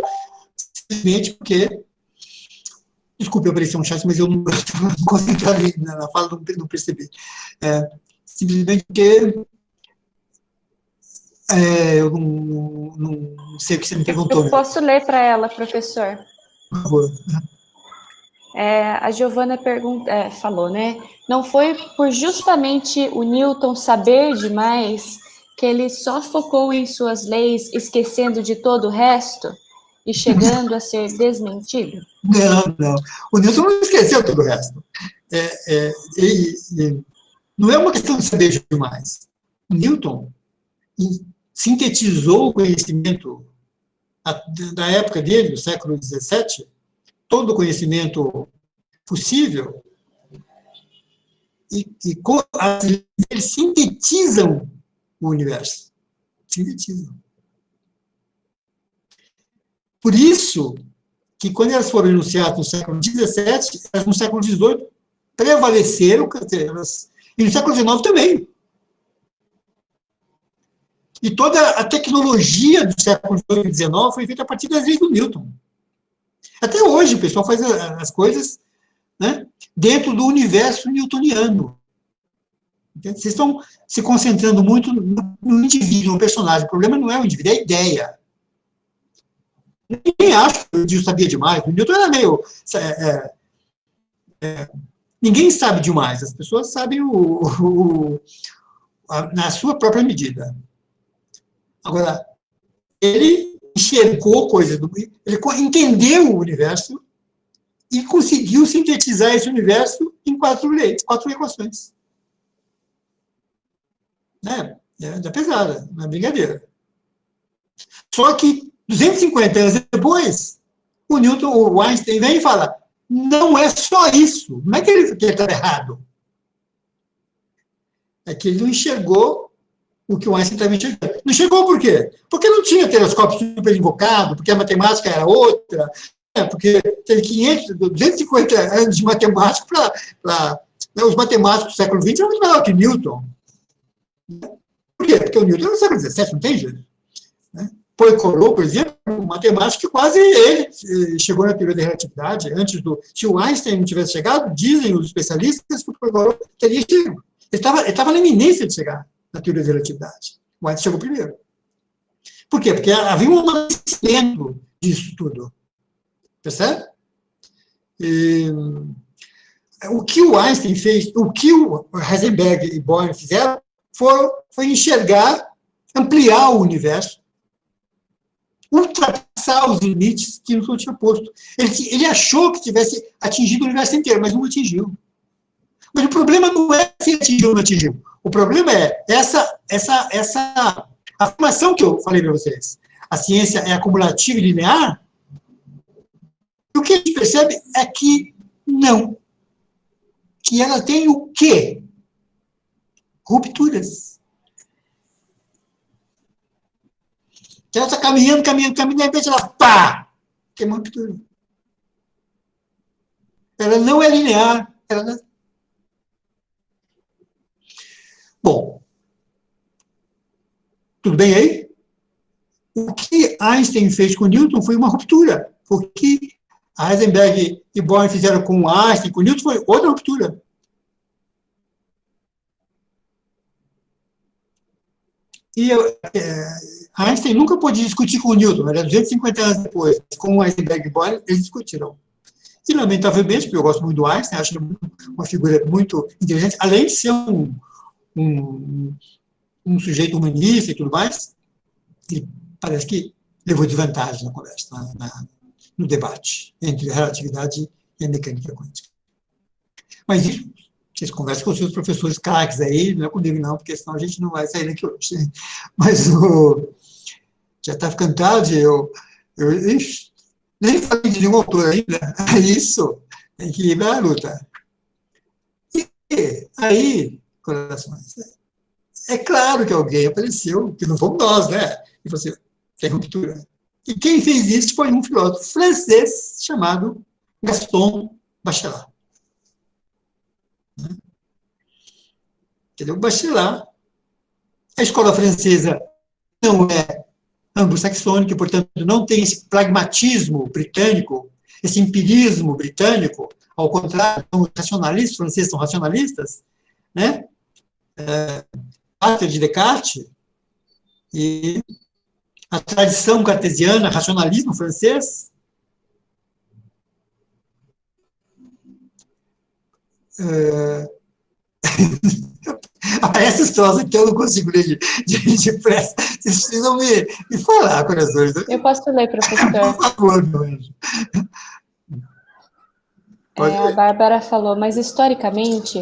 Simplesmente porque... Desculpe, eu apareci um chat, mas eu não estava concentrado na fala, não percebi. Simplesmente porque eu não sei o que você me perguntou. Eu posso ler para ela, professor. Por favor. A Giovana falou, né? Não foi por justamente o Newton saber demais que ele só focou em suas leis, esquecendo de todo o resto e chegando a ser desmentido? Não. O Newton não esqueceu todo o resto. Não é uma questão de saber demais. O Newton sintetizou o conhecimento da época dele, do século XVII, todo o conhecimento possível, e eles sintetizam o universo. Sintetizam. Por isso que, quando elas foram enunciadas no século XVII, elas no século XVIII prevaleceram, e no século XIX também. E toda a tecnologia do século XVIII e XIX foi feita a partir das leis do Newton. Até hoje, o pessoal faz as coisas, né, dentro do universo newtoniano. Vocês estão se concentrando muito no indivíduo, no personagem. O problema não é o indivíduo, é a ideia. Ninguém acha que o Newton sabia demais. O Newton era meio... ninguém sabe demais. As pessoas sabem na sua própria medida. Agora, ele enxergou coisas, ele entendeu o universo e conseguiu sintetizar esse universo em 4 equações. É pesada, não é brincadeira. Só que 250 anos depois, o Einstein vem e fala, não é só isso. Não é que ele está errado. É que ele não enxergou o que o Einstein estava enxergando. Não enxergou por quê? Porque não tinha telescópio super invocado, porque a matemática era outra, porque teve 250 anos de matemática para... Os matemáticos do século XX eram muito melhor que Newton. Por quê? Porque o Newton era no século XVII, não tem jeito. Poincaré, por exemplo, um matemático que quase ele chegou na teoria da relatividade antes do... Se o Einstein não tivesse chegado, dizem os especialistas que o Poincaré teria chegado. Ele estava na iminência de chegar na teoria da relatividade. O Einstein chegou primeiro. Por quê? Porque havia um amadurecimento disso tudo. Percebe? O que o Einstein fez, o que o Heisenberg e Bohr fizeram, foi enxergar, ampliar o universo, ultrapassar os limites que Newton tinha posto. Ele achou que tivesse atingido o universo inteiro, mas não atingiu. Mas o problema não é se atingiu ou não atingiu. O problema é essa afirmação que eu falei para vocês. A ciência é acumulativa e linear. E o que a gente percebe é que não. Que ela tem o quê? Rupturas. Que ela está caminhando, de repente ela, pá! Tem uma ruptura. Ela não é linear. Bom, tudo bem aí? O que Einstein fez com Newton foi uma ruptura. O que Heisenberg e Bohr fizeram com Einstein, com Newton, foi outra ruptura. E Einstein nunca pôde discutir com Newton, era 250 anos depois, com Heisenberg e Bohr, eles discutiram. E, lamentavelmente, porque eu gosto muito do Einstein, acho ele uma figura muito inteligente, além de ser um sujeito humanista e tudo mais, ele parece que levou desvantagem na conversa, no debate entre a relatividade e a mecânica quântica. Mas isso, vocês conversam com os seus professores craques aí, não é comigo não, porque senão a gente não vai sair daqui hoje. Mas já está ficando tarde, nem falei de nenhum autor ainda, é isso, tem que equilibrar a luta. E Aí, corações, é claro que alguém apareceu, que não fomos nós, né? E você tem ruptura. E quem fez isso foi um filósofo francês chamado Gaston Bachelard. Entendeu? Bachelard, a escola francesa não é anglo-saxônica, portanto, não tem esse pragmatismo britânico, esse empirismo britânico, ao contrário, são racionalistas, os franceses são racionalistas, né? De Descartes, e a tradição cartesiana, racionalismo francês, essa história que eu não consigo ler de pressa. Vocês precisam me falar, corações. Eu posso ler, professor. Por favor, meu anjo. A Bárbara falou, mas historicamente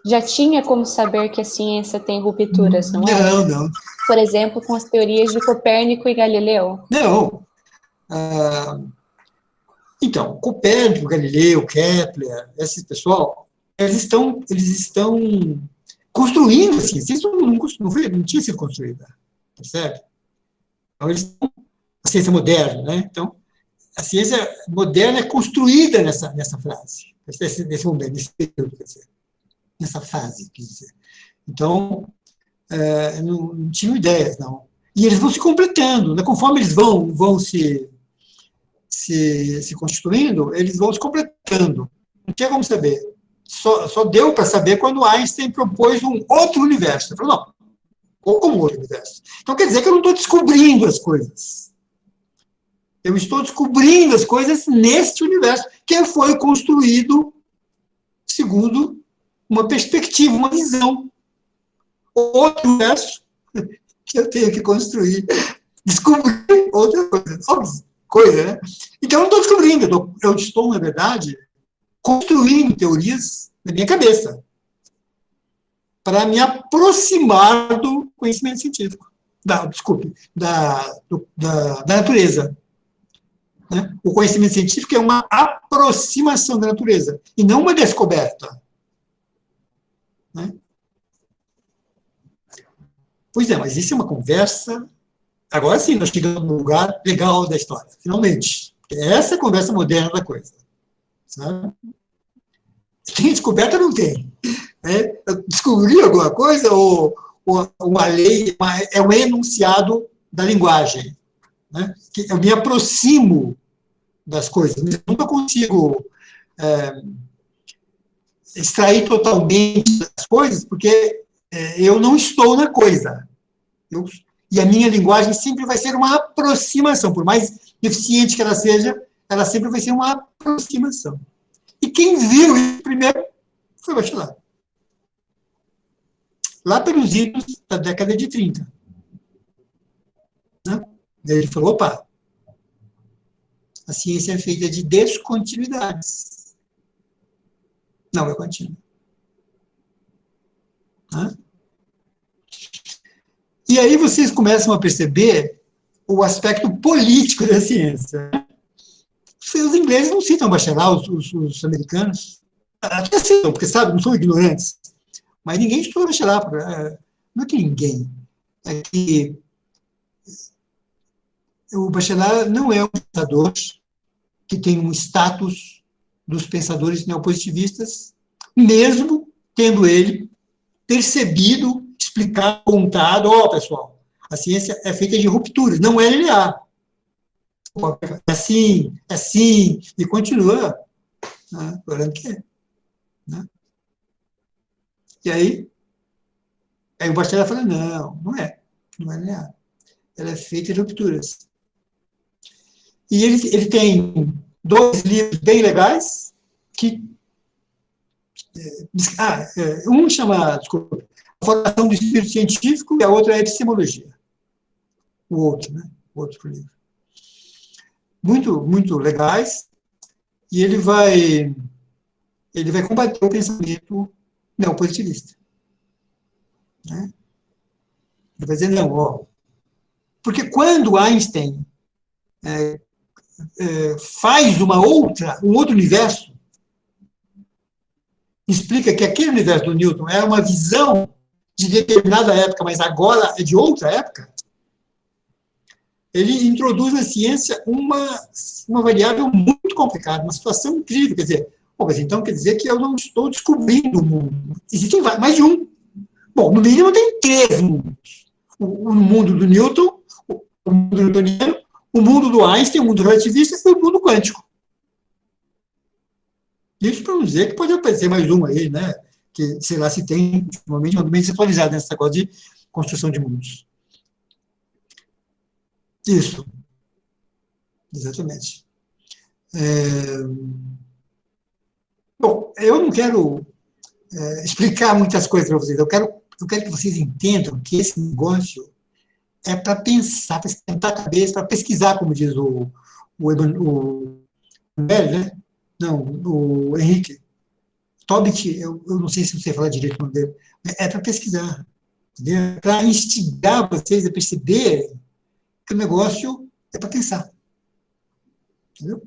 já tinha como saber que a ciência tem rupturas, não é? Não. Por exemplo, com as teorias de Copérnico e Galileu. Não. Então, Copérnico, Galileu, Kepler, esse pessoal, eles estão construindo a ciência. Isso não tinha sido construída, percebe? Então, a ciência moderna, né? Então, a ciência moderna é construída nessa frase, nesse momento, nesse período, quer dizer, nessa fase, quer dizer. Então, não tinham ideias, não. E eles vão se completando, né? Conforme eles vão se constituindo, eles vão se completando. Não tinha como saber. Só deu para saber quando Einstein propôs um outro universo. Ele falou, não, ou como outro universo. Então, quer dizer que eu não estou descobrindo as coisas. Eu estou descobrindo as coisas neste universo, que foi construído segundo uma perspectiva, uma visão. Outro universo que eu tenho que construir, descobrir outra coisa, né? Então, eu não estou descobrindo, eu estou, na verdade, construindo teorias na minha cabeça para me aproximar do conhecimento científico, da natureza. Né? O conhecimento científico é uma aproximação da natureza, e não uma descoberta. Né? Pois é, mas isso é uma conversa... Agora sim, nós chegamos num lugar legal da história, finalmente. Essa é a conversa moderna da coisa. Sabe? Tem descoberta ou não tem? Descobrir alguma coisa ou uma lei é um enunciado da linguagem? Né? Que eu me aproximo das coisas, mas nunca consigo extrair totalmente das coisas, porque eu não estou na coisa. E a minha linguagem sempre vai ser uma aproximação, por mais eficiente que ela seja, ela sempre vai ser uma aproximação. E quem viu isso primeiro foi Bachelard. Lá pelos idos da década de 30. Né? Ele falou, opa, a ciência é feita de descontinuidades. Não é contínua. Né? E aí vocês começam a perceber o aspecto político da ciência. Os ingleses não citam Bachelard, os americanos. Até citam, porque, sabe, não são ignorantes. Mas ninguém estuda Bachelard. Não é que ninguém. É que o Bachelard não é um pensador que tem um status dos pensadores neopositivistas, mesmo tendo ele percebido, explicado, contado, pessoal, a ciência é feita de rupturas, não é linear. É assim, e continua, né, falando que é. Né? E aí o Bachelard fala, não é linear. Ela é feita de rupturas. E ele tem 2 livros bem legais, que um chama, desculpa, A Formação do Espírito Científico, e a outra é a Epistemologia. O outro livro. Muito, muito legais, e ele vai combater o pensamento neopositivista. Né? Ele vai dizer, porque quando Einstein faz um outro universo, explica que aquele universo do Newton era uma visão de determinada época, mas agora é de outra época, ele introduz na ciência uma variável muito complicada, uma situação incrível. Quer dizer, mas então quer dizer que eu não estou descobrindo o mundo. Existem mais de um. Bom, no mínimo tem 3 mundos. O mundo do Newton, o mundo newtoniano, o mundo do Einstein, o mundo relativista e o mundo quântico. Isso para não dizer que pode aparecer mais um aí, né? Que, sei lá, se tem, normalmente, uma mente atualizada nesse negócio de construção de mundos. Isso. Exatamente. Bom, eu não quero explicar muitas coisas para vocês. Eu quero que vocês entendam que esse negócio é para pensar, para esquentar a cabeça, para pesquisar, como diz o né? Não, o Henrique. Tobit, eu não sei se você fala direito o nome dele, é para pesquisar, para instigar vocês a perceberem que o negócio é para pensar. Entendeu?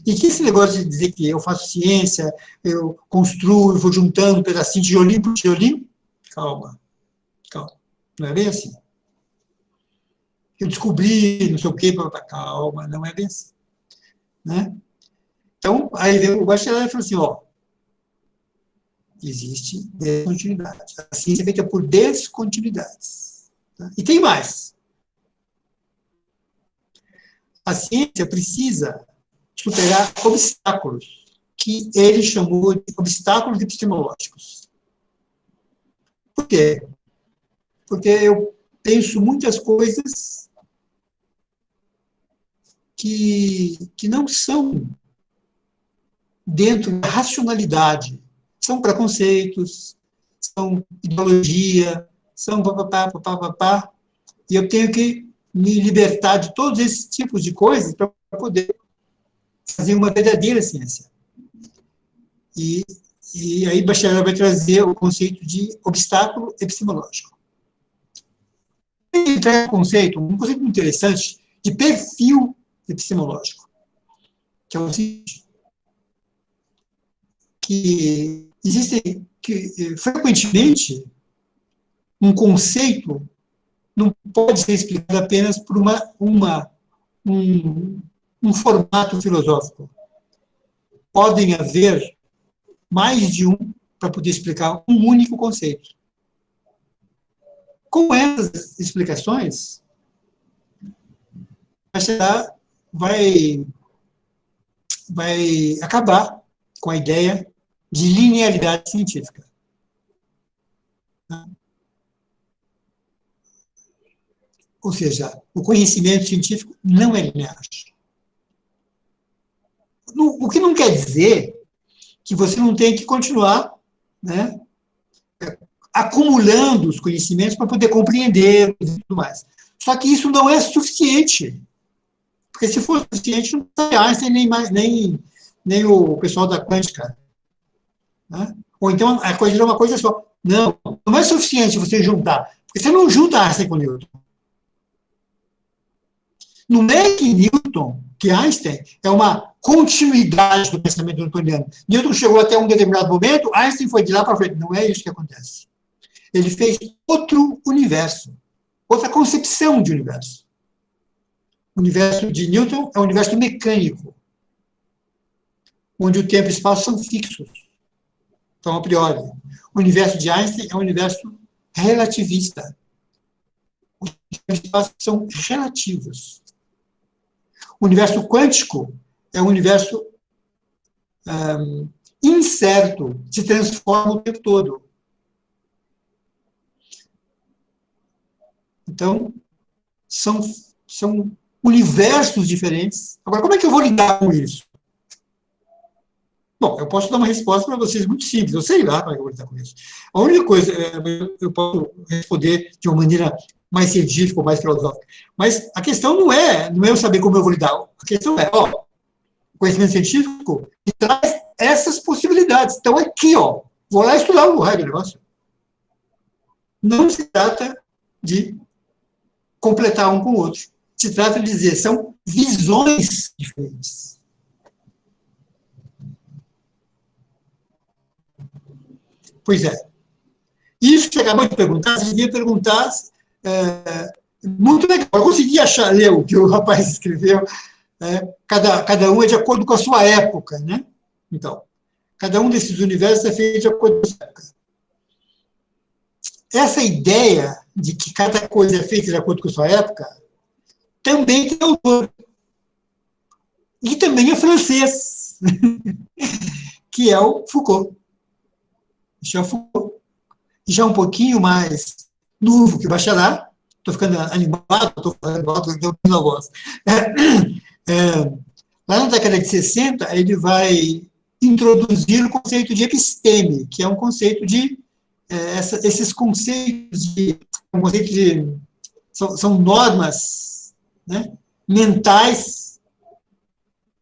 E que esse negócio de dizer que eu faço ciência, eu construo, eu vou juntando um pedacinho de tijolinho por tijolinho, calma. Não é bem assim. Eu descobri, não sei o quê, calma, não é bem assim. Né? Então, aí vem o Bachelard e falou assim, existe descontinuidade. A ciência é feita por descontinuidades. Tá? E tem mais. A ciência precisa superar obstáculos, que ele chamou de obstáculos epistemológicos. Por quê? Porque eu penso muitas coisas que não são dentro da racionalidade. São preconceitos, são ideologia, são papapá, e eu tenho que me libertar de todos esses tipos de coisas para poder fazer uma verdadeira ciência. E aí Bachelard vai trazer o conceito de obstáculo epistemológico. Ele traz um conceito muito interessante de perfil epistemológico, que é o seguinte, que existe, que frequentemente um conceito não pode ser explicado apenas por um formato filosófico. Podem haver mais de um para poder explicar um único conceito. Com essas explicações, vai acabar com a ideia de linearidade científica. Ou seja, o conhecimento científico não é linear. O que não quer dizer que você não tem que continuar, né, acumulando os conhecimentos para poder compreender e tudo mais. Só que isso não é suficiente. Porque se fosse suficiente, não teria Einstein nem o pessoal da quântica. Né? Ou então a coisa é uma coisa só. Não é suficiente você juntar. Porque você não junta Einstein com Newton. Não é que Newton, que Einstein, é uma continuidade do pensamento newtoniano. Newton chegou até um determinado momento, Einstein foi de lá para frente. Não é isso que acontece. Ele fez outro universo, outra concepção de universo. O universo de Newton é um universo mecânico, onde o tempo e o espaço são fixos, então, a priori. O universo de Einstein é um universo relativista. Os tempos e o espaço são relativos. O universo quântico é um universo incerto, se transforma o tempo todo. Então, são universos diferentes. Agora, como é que eu vou lidar com isso? Bom, eu posso dar uma resposta para vocês muito simples. Eu sei lá como é que eu vou lidar com isso. A única coisa, eu posso responder de uma maneira mais científica ou mais filosófica. Mas a questão não é eu saber como eu vou lidar. A questão é, o conhecimento científico traz essas possibilidades. Então, aqui, vou lá estudar o raio do negócio. Não se trata de completar um com o outro. Se trata de dizer, são visões diferentes. Pois é. Isso que você acabou de perguntar, você devia perguntar, muito legal. Eu consegui ler o que o rapaz escreveu. Cada um é de acordo com a sua época, né? Então, cada um desses universos é feito de acordo com a sua época. Essa ideia de que cada coisa é feita de acordo com a sua época também tem autor. E também é francês, que é o Foucault. Michel Foucault. E já um pouquinho mais novo que o Bachelard. Estou ficando animado, estou falando alto, estou ouvindo a voz. Lá na década de 60, ele vai introduzir o conceito de episteme, que é um conceito de... esses conceitos são normas, né, mentais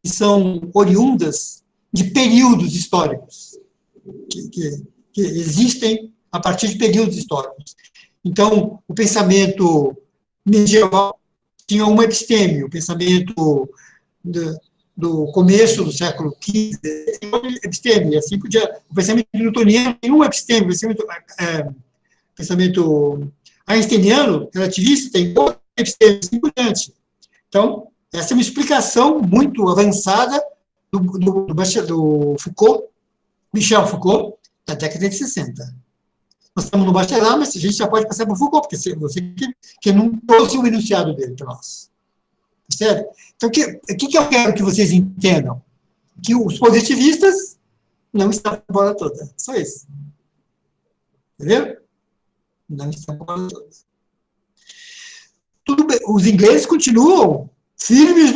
que são oriundas de períodos históricos, que existem a partir de períodos históricos. Então, o pensamento medieval tinha uma episteme, o pensamento do começo do século XV, episteme, assim podia, o pensamento newtoniano tem um episteme, o pensamento einsteiniano, relativista, tem outro episteme, assim por diante. Então, essa é uma explicação muito avançada do Foucault, Michel Foucault, da década de 60. Nós estamos no Bachelard, mas a gente já pode passar para o Foucault, porque você que não trouxe o enunciado dele para nós. Sério? Então, o que eu quero que vocês entendam? Que os positivistas não estão com a bola toda. Só isso. Entendeu? Não estão com a bola toda. Tudo bem. Os ingleses continuam firmes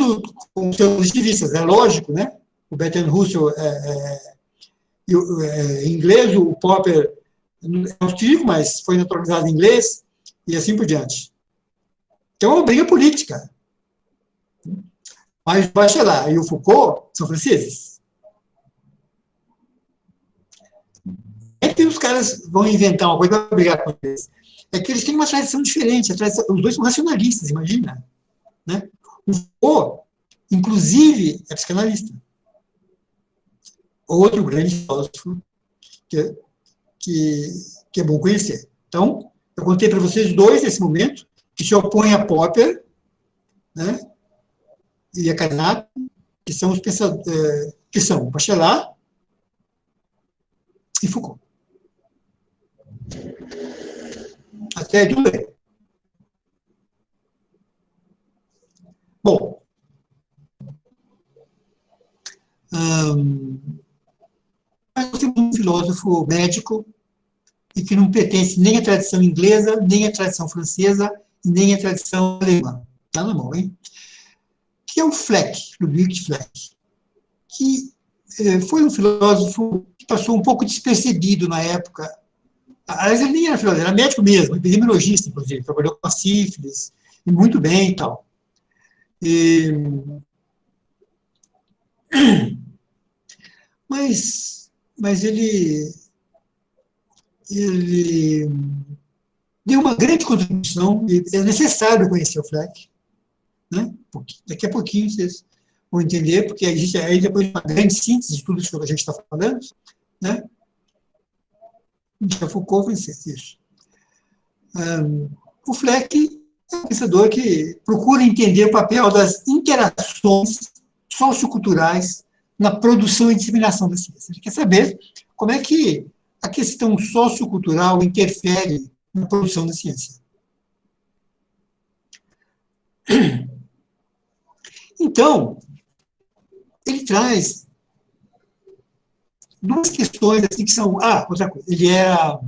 com os seus positivistas, é lógico, né? O Bertrand Russell é inglês, o Popper é austríaco, mas foi naturalizado em inglês, e assim por diante. Então, é uma briga política. Mas o Bachelard e o Foucault são franceses. É que os caras vão inventar uma coisa para brigar com eles. É que eles têm uma tradição diferente. Os dois são racionalistas, imagina. Né? O Foucault, inclusive, é psicanalista. Outro grande filósofo que é bom conhecer. Então, eu contei para vocês dois nesse momento, que se opõem a Popper, né? E a Carnap, que são os pensadores, que são Bachelard e Foucault. Até aí tudo bem. Bom, mas nós temos um filósofo médico e que não pertence nem à tradição inglesa, nem à tradição francesa, nem à tradição alemã. Está na mão, hein? Que é o Fleck, Ludwig Fleck, que foi um filósofo que passou um pouco despercebido na época. Aliás, ele nem era filósofo, era médico mesmo, epidemiologista, inclusive, trabalhou com a sífilis, e muito bem e tal. Mas ele deu uma grande contribuição, e é necessário conhecer o Fleck, né? Daqui a pouquinho vocês vão entender, porque existe aí depois uma grande síntese de tudo isso que a gente está falando, né? Michel Foucault francês, isso. O Fleck é um pensador que procura entender o papel das interações socioculturais na produção e disseminação da ciência. Ele quer saber como é que a questão sociocultural interfere na produção da ciência. Então, ele traz duas questões assim que são... outra coisa, ele era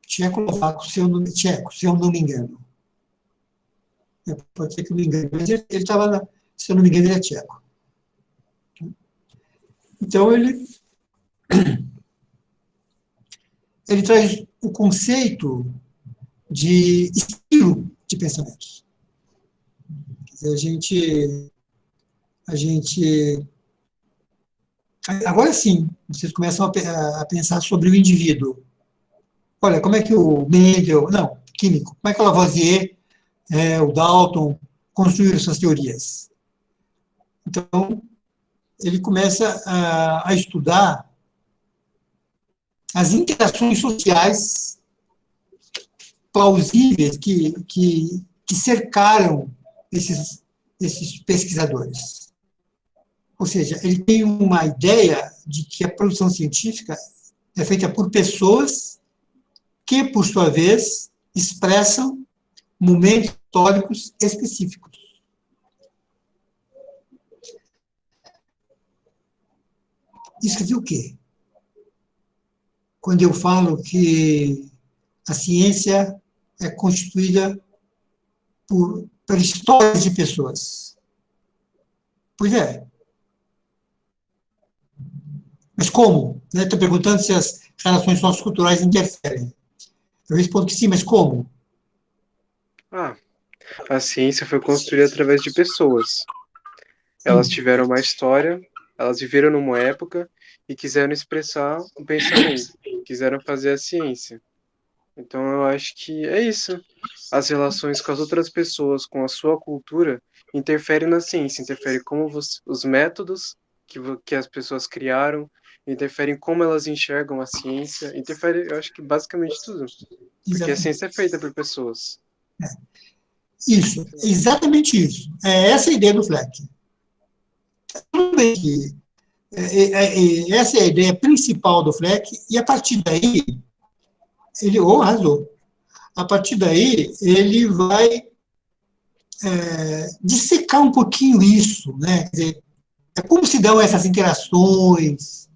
tchecoslovaco, se eu não me engano. Pode ser que eu me engane, mas ele estava, se eu não me engano, ele é tcheco. Então, ele traz o conceito de estilo de pensamentos. Quer dizer, a gente agora sim, vocês começam a pensar sobre o indivíduo. Olha, como é que o Mendel, químico, como é que o Lavoisier, o Dalton construíram suas teorias? Então, ele começa a estudar as interações sociais plausíveis que cercaram esses pesquisadores. Ou seja, ele tem uma ideia de que a produção científica é feita por pessoas que, por sua vez, expressam momentos históricos específicos. Isso quer dizer o quê? Quando eu falo que a ciência é constituída por histórias de pessoas. Pois é. Mas como? Estou perguntando se as relações socioculturais interferem. Eu respondo que sim, mas como? A ciência foi construída através de pessoas. Elas tiveram uma história, elas viveram numa época e quiseram expressar um pensamento, quiseram fazer a ciência. Então, eu acho que é isso. As relações com as outras pessoas, com a sua cultura, interferem na ciência, interferem como os métodos que as pessoas criaram, interferem como elas enxergam a ciência, interfere, eu acho que basicamente tudo. Porque a ciência é feita por pessoas. Isso, exatamente isso. É essa a ideia do Fleck. Tudo bem que essa é a ideia principal do Fleck, e a partir daí, ele arrasou. A partir daí, ele vai dissecar um pouquinho isso, né? Quer dizer, como se dão essas interações.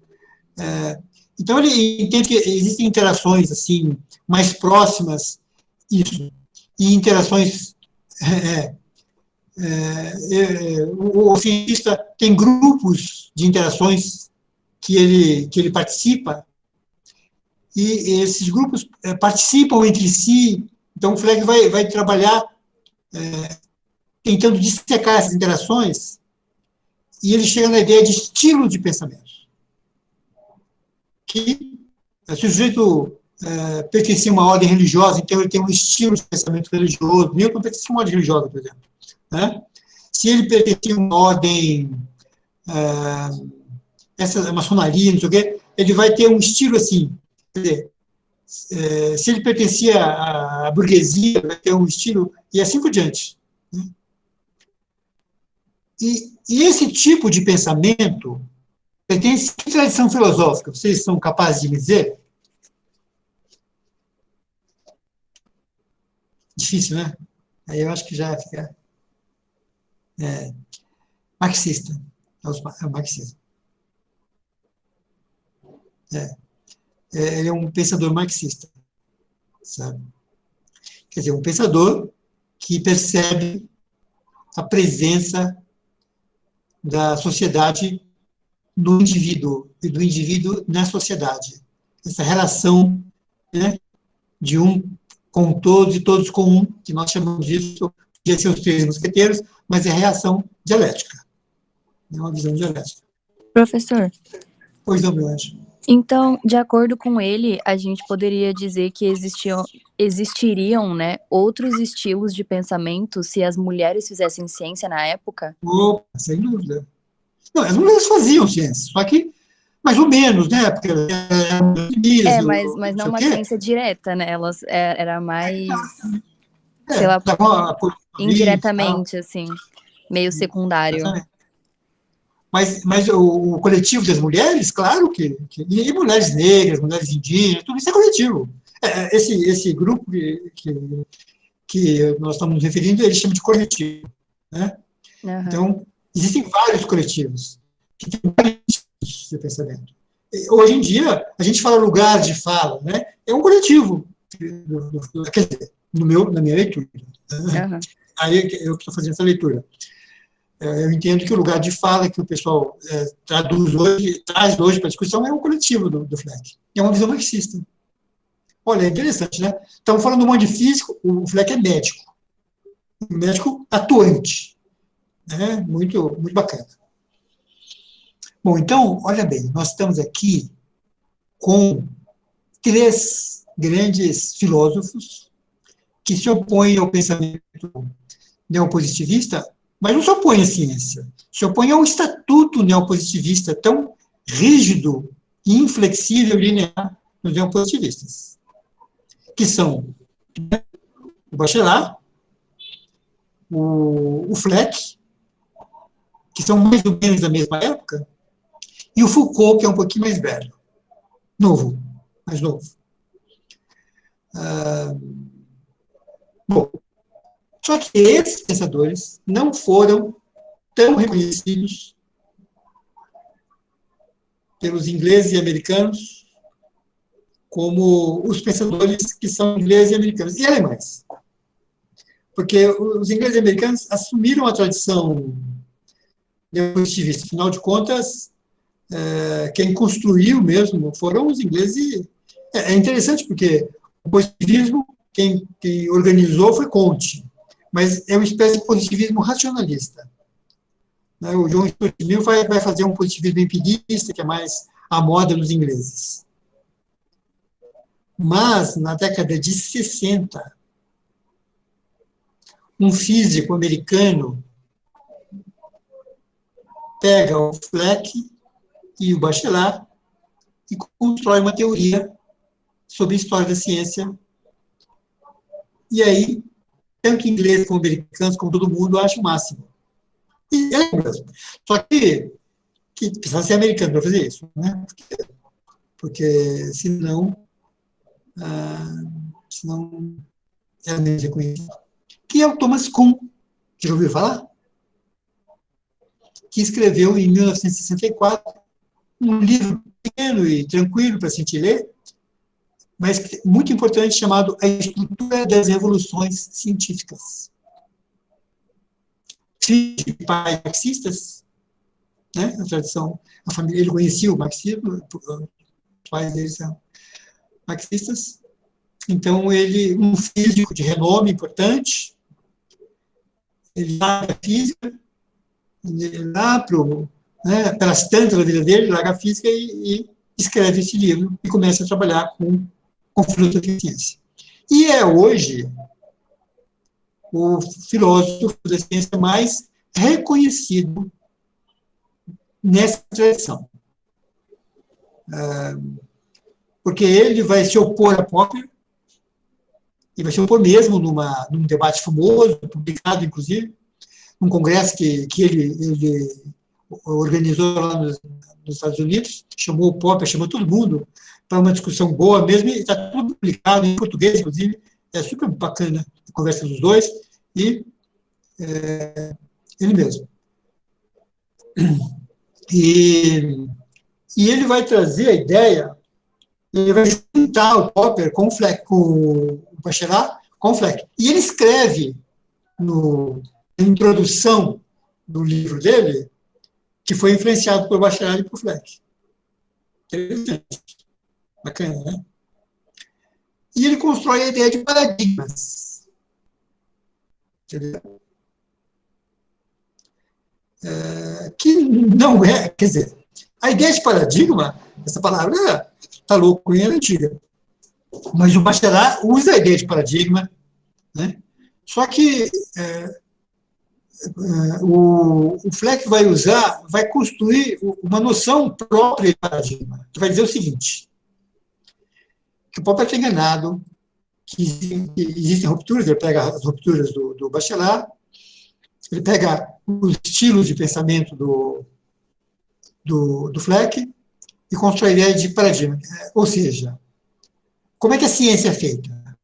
Então, ele entende que existem interações assim, mais próximas, isso, e interações. O cientista tem grupos de interações que ele participa, e esses grupos participam entre si. Então, o Fleck vai trabalhar tentando dissecar essas interações, e ele chega na ideia de estilo de pensamento. Que, se o sujeito pertencia a uma ordem religiosa, então ele tem um estilo de pensamento religioso. Newton pertencia a uma ordem religiosa, por exemplo. Né? Se ele pertencia a uma ordem, essa maçonaria, não sei o quê, ele vai ter um estilo assim. Quer dizer, se ele pertencia à burguesia, vai ter um estilo, e assim por diante. Né? E esse tipo de pensamento pertence a que tradição filosófica? Vocês são capazes de me dizer? Difícil, né? Aí eu acho que já fica marxista. É o marxismo. Ele é um pensador marxista, sabe? Quer dizer, um pensador que percebe a presença da sociedade no indivíduo e do indivíduo na sociedade. Essa relação, né, de um com todos e todos com um, que nós chamamos disso, podia ser os três mosqueteiros, mas é reação dialética. É uma visão dialética. Professor. Pois não, meu anjo. Então, de acordo com ele, a gente poderia dizer que existiriam, né, outros estilos de pensamento se as mulheres fizessem ciência na época? Opa, sem dúvida. Não, as mulheres faziam ciência, só que mais ou menos, né? Porque mas não uma ciência direta, né? Elas era mais, sei lá, indiretamente, assim, meio secundário. Exatamente. Mas o coletivo das mulheres, claro que e mulheres negras, mulheres indígenas, tudo isso é coletivo. Esse grupo que nós estamos nos referindo, ele chama de coletivo. Né? Uhum. Então, existem vários coletivos que têm vários tipos de pensamento. Hoje em dia, a gente fala lugar de fala, né? É um coletivo, quer dizer, na minha leitura. Uhum. Aí eu estou fazendo essa leitura. Eu entendo que o lugar de fala que o pessoal traz hoje para a discussão é um coletivo do Fleck. É uma visão marxista. Olha, é interessante, né? Estamos falando do monte de físico, o Fleck é médico. Um médico atuante. Né? Muito, muito bacana. Bom, então, olha bem, nós estamos aqui com três grandes filósofos que se opõem ao pensamento neopositivista, mas não se opõem à ciência, se opõem ao estatuto neopositivista tão rígido, inflexível e linear nos neopositivistas, que são o Bachelard, o Fleck, que são mais ou menos da mesma época, e o Foucault, que é um pouquinho mais velho, mais novo. Bom, só que esses pensadores não foram tão reconhecidos pelos ingleses e americanos como os pensadores que são ingleses e americanos, e alemães. Porque os ingleses e americanos assumiram a tradição neopositivista. Afinal de contas, quem construiu mesmo foram os ingleses. É interessante porque o positivismo, quem organizou foi Comte, mas é uma espécie de positivismo racionalista. O John Stuart Mill vai fazer um positivismo empirista, que é mais a moda dos ingleses. Mas, na década de 60, um físico americano pega o Fleck e o Bachelard e constrói uma teoria sobre a história da ciência. E aí, tanto ingleses como americanos, como todo mundo, acha o máximo. E é mesmo. Só que precisa ser americano para fazer isso, né? Porque senão é menos reconhecido. Que é o Thomas Kuhn, que já ouviu falar? Que escreveu em 1964 um livro pequeno e tranquilo para a gente ler, mas muito importante, chamado A Estrutura das Revoluções Científicas. Filho de pais marxistas, né, a tradição, a família, ele conhecia o marxismo, os pais dele são marxistas, então ele, um físico de renome importante, ele larga a física, lá pelas tantas da vida dele, larga a física e escreve esse livro e começa a trabalhar com filosofia e ciência. E é hoje o filósofo da ciência mais reconhecido nessa tradição. Porque ele vai se opor a Popper, e vai se opor mesmo num debate famoso, publicado, inclusive, num congresso que ele organizou lá nos Estados Unidos, chamou o Popper, chamou todo mundo para uma discussão boa mesmo, e está tudo publicado em português, inclusive, é super bacana a conversa dos dois, e ele mesmo. E ele vai trazer a ideia, ele vai juntar o Popper com o Fleck, com o Bachelard, com o Fleck. E ele escreve na introdução do livro dele, que foi influenciado por Bachelard e por Fleck. Interessante. Bacana, né? E ele constrói a ideia de paradigmas. Entendeu? Que não é, quer dizer, a ideia de paradigma, essa palavra está louco e é antiga. Mas o Bachelard usa a ideia de paradigma, né? Só que o Fleck vai construir uma noção própria de paradigma, que vai dizer o seguinte, que o Popper está enganado, que existem rupturas, ele pega as rupturas do Bachelard, ele pega os estilos de pensamento do Fleck e constrói a ideia de paradigma. Ou seja, como é que a ciência é feita?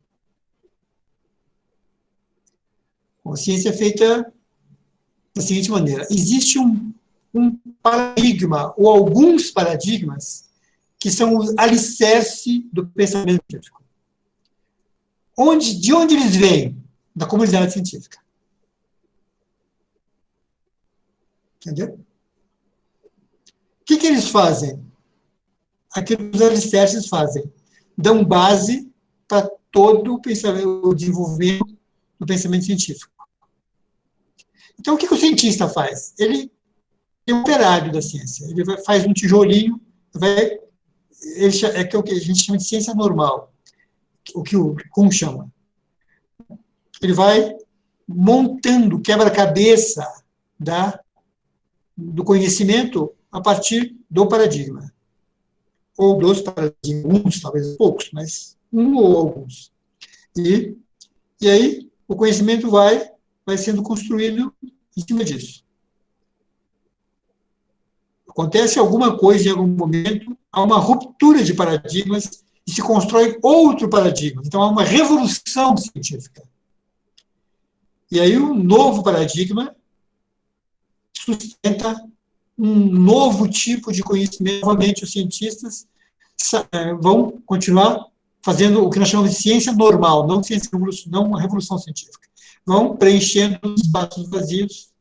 A ciência é feita da seguinte maneira. Existe um paradigma, ou alguns paradigmas, que são o alicerce do pensamento científico. De onde eles vêm? Da comunidade científica. Entendeu? O que eles fazem? Aquilo que os alicerces fazem. Dão base para todo o desenvolvimento do pensamento científico. Então, o que o cientista faz? Ele é um operário da ciência. Ele faz um tijolinho, é o que a gente chama de ciência normal, o que o Kuhn chama. Ele vai montando quebra-cabeça do conhecimento a partir do paradigma. ou dos paradigmas, talvez poucos, mas um ou alguns. E aí o conhecimento vai sendo construído em cima disso. Acontece alguma coisa em algum momento, há uma ruptura de paradigmas e se constrói outro paradigma. Então, há uma revolução científica. E aí, um novo paradigma sustenta um novo tipo de conhecimento. Novamente, os cientistas vão continuar fazendo o que nós chamamos de ciência normal, não ciência revolução, não uma revolução científica. Vão preenchendo os espaços vazios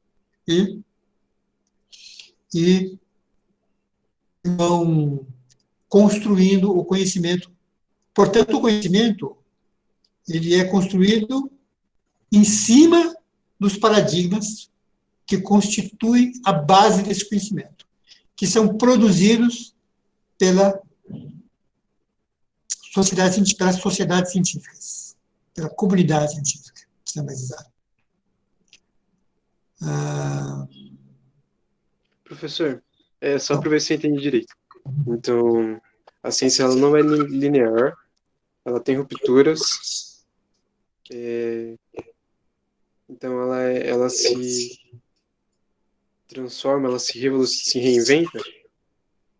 e vão construindo o conhecimento. Portanto, o conhecimento ele é construído em cima dos paradigmas que constituem a base desse conhecimento, que são produzidos pelas sociedades científicas, pela comunidade científica, para ser mais exato. Professor, só para ver se eu entendi direito. Então, a ciência ela não é linear, ela tem rupturas, então ela se transforma, ela se reinventa.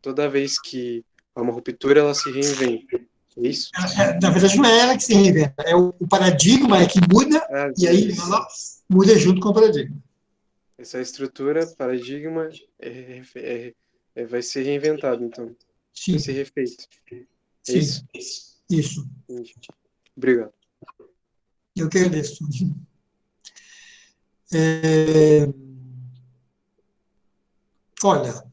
Toda vez que há uma ruptura, ela se reinventa. É isso? Na verdade, não é ela que se reinventa, é o paradigma que muda, e aí ela muda junto com o paradigma. Essa estrutura, paradigma, vai ser reinventado, então. Sim. Vai ser refeito. É Sim. isso? Isso. Entendi. Obrigado. Eu que agradeço. Olha,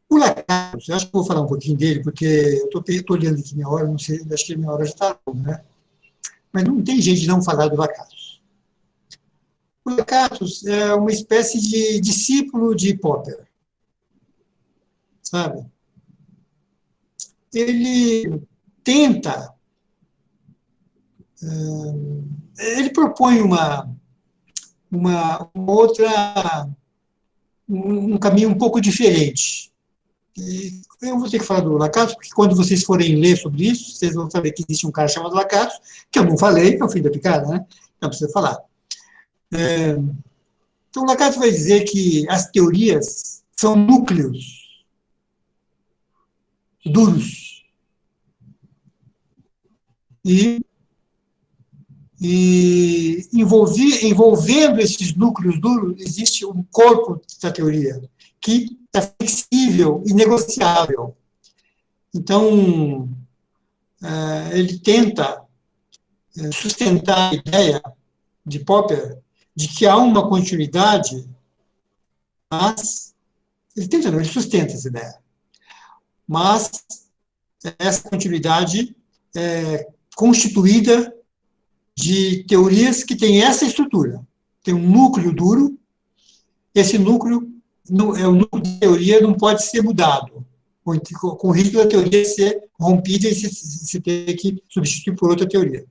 o Lakatos, eu acho que vou falar um pouquinho dele, porque eu estou olhando aqui minha hora, não sei, acho que minha hora já está longa, né? Mas não tem jeito de não falar do Lakatos. O Lakatos é uma espécie de discípulo de Popper, sabe? Ele tenta, ele propõe um caminho um pouco diferente. E eu vou ter que falar do Lakatos, porque quando vocês forem ler sobre isso, vocês vão saber que existe um cara chamado Lakatos, que eu não falei, que é o filho da picada, né? Não precisa falar. Então, o Lakatos vai dizer que as teorias são núcleos duros. E envolvendo esses núcleos duros, existe um corpo da teoria, que é flexível e negociável. Então, ele tenta sustentar a ideia de Popper de que há uma continuidade, mas ele sustenta essa ideia. Mas essa continuidade é constituída de teorias que têm essa estrutura. Tem um núcleo duro, esse núcleo, o núcleo de teoria não pode ser mudado, com o risco da teoria ser rompida e se ter que substituir por outra teoria.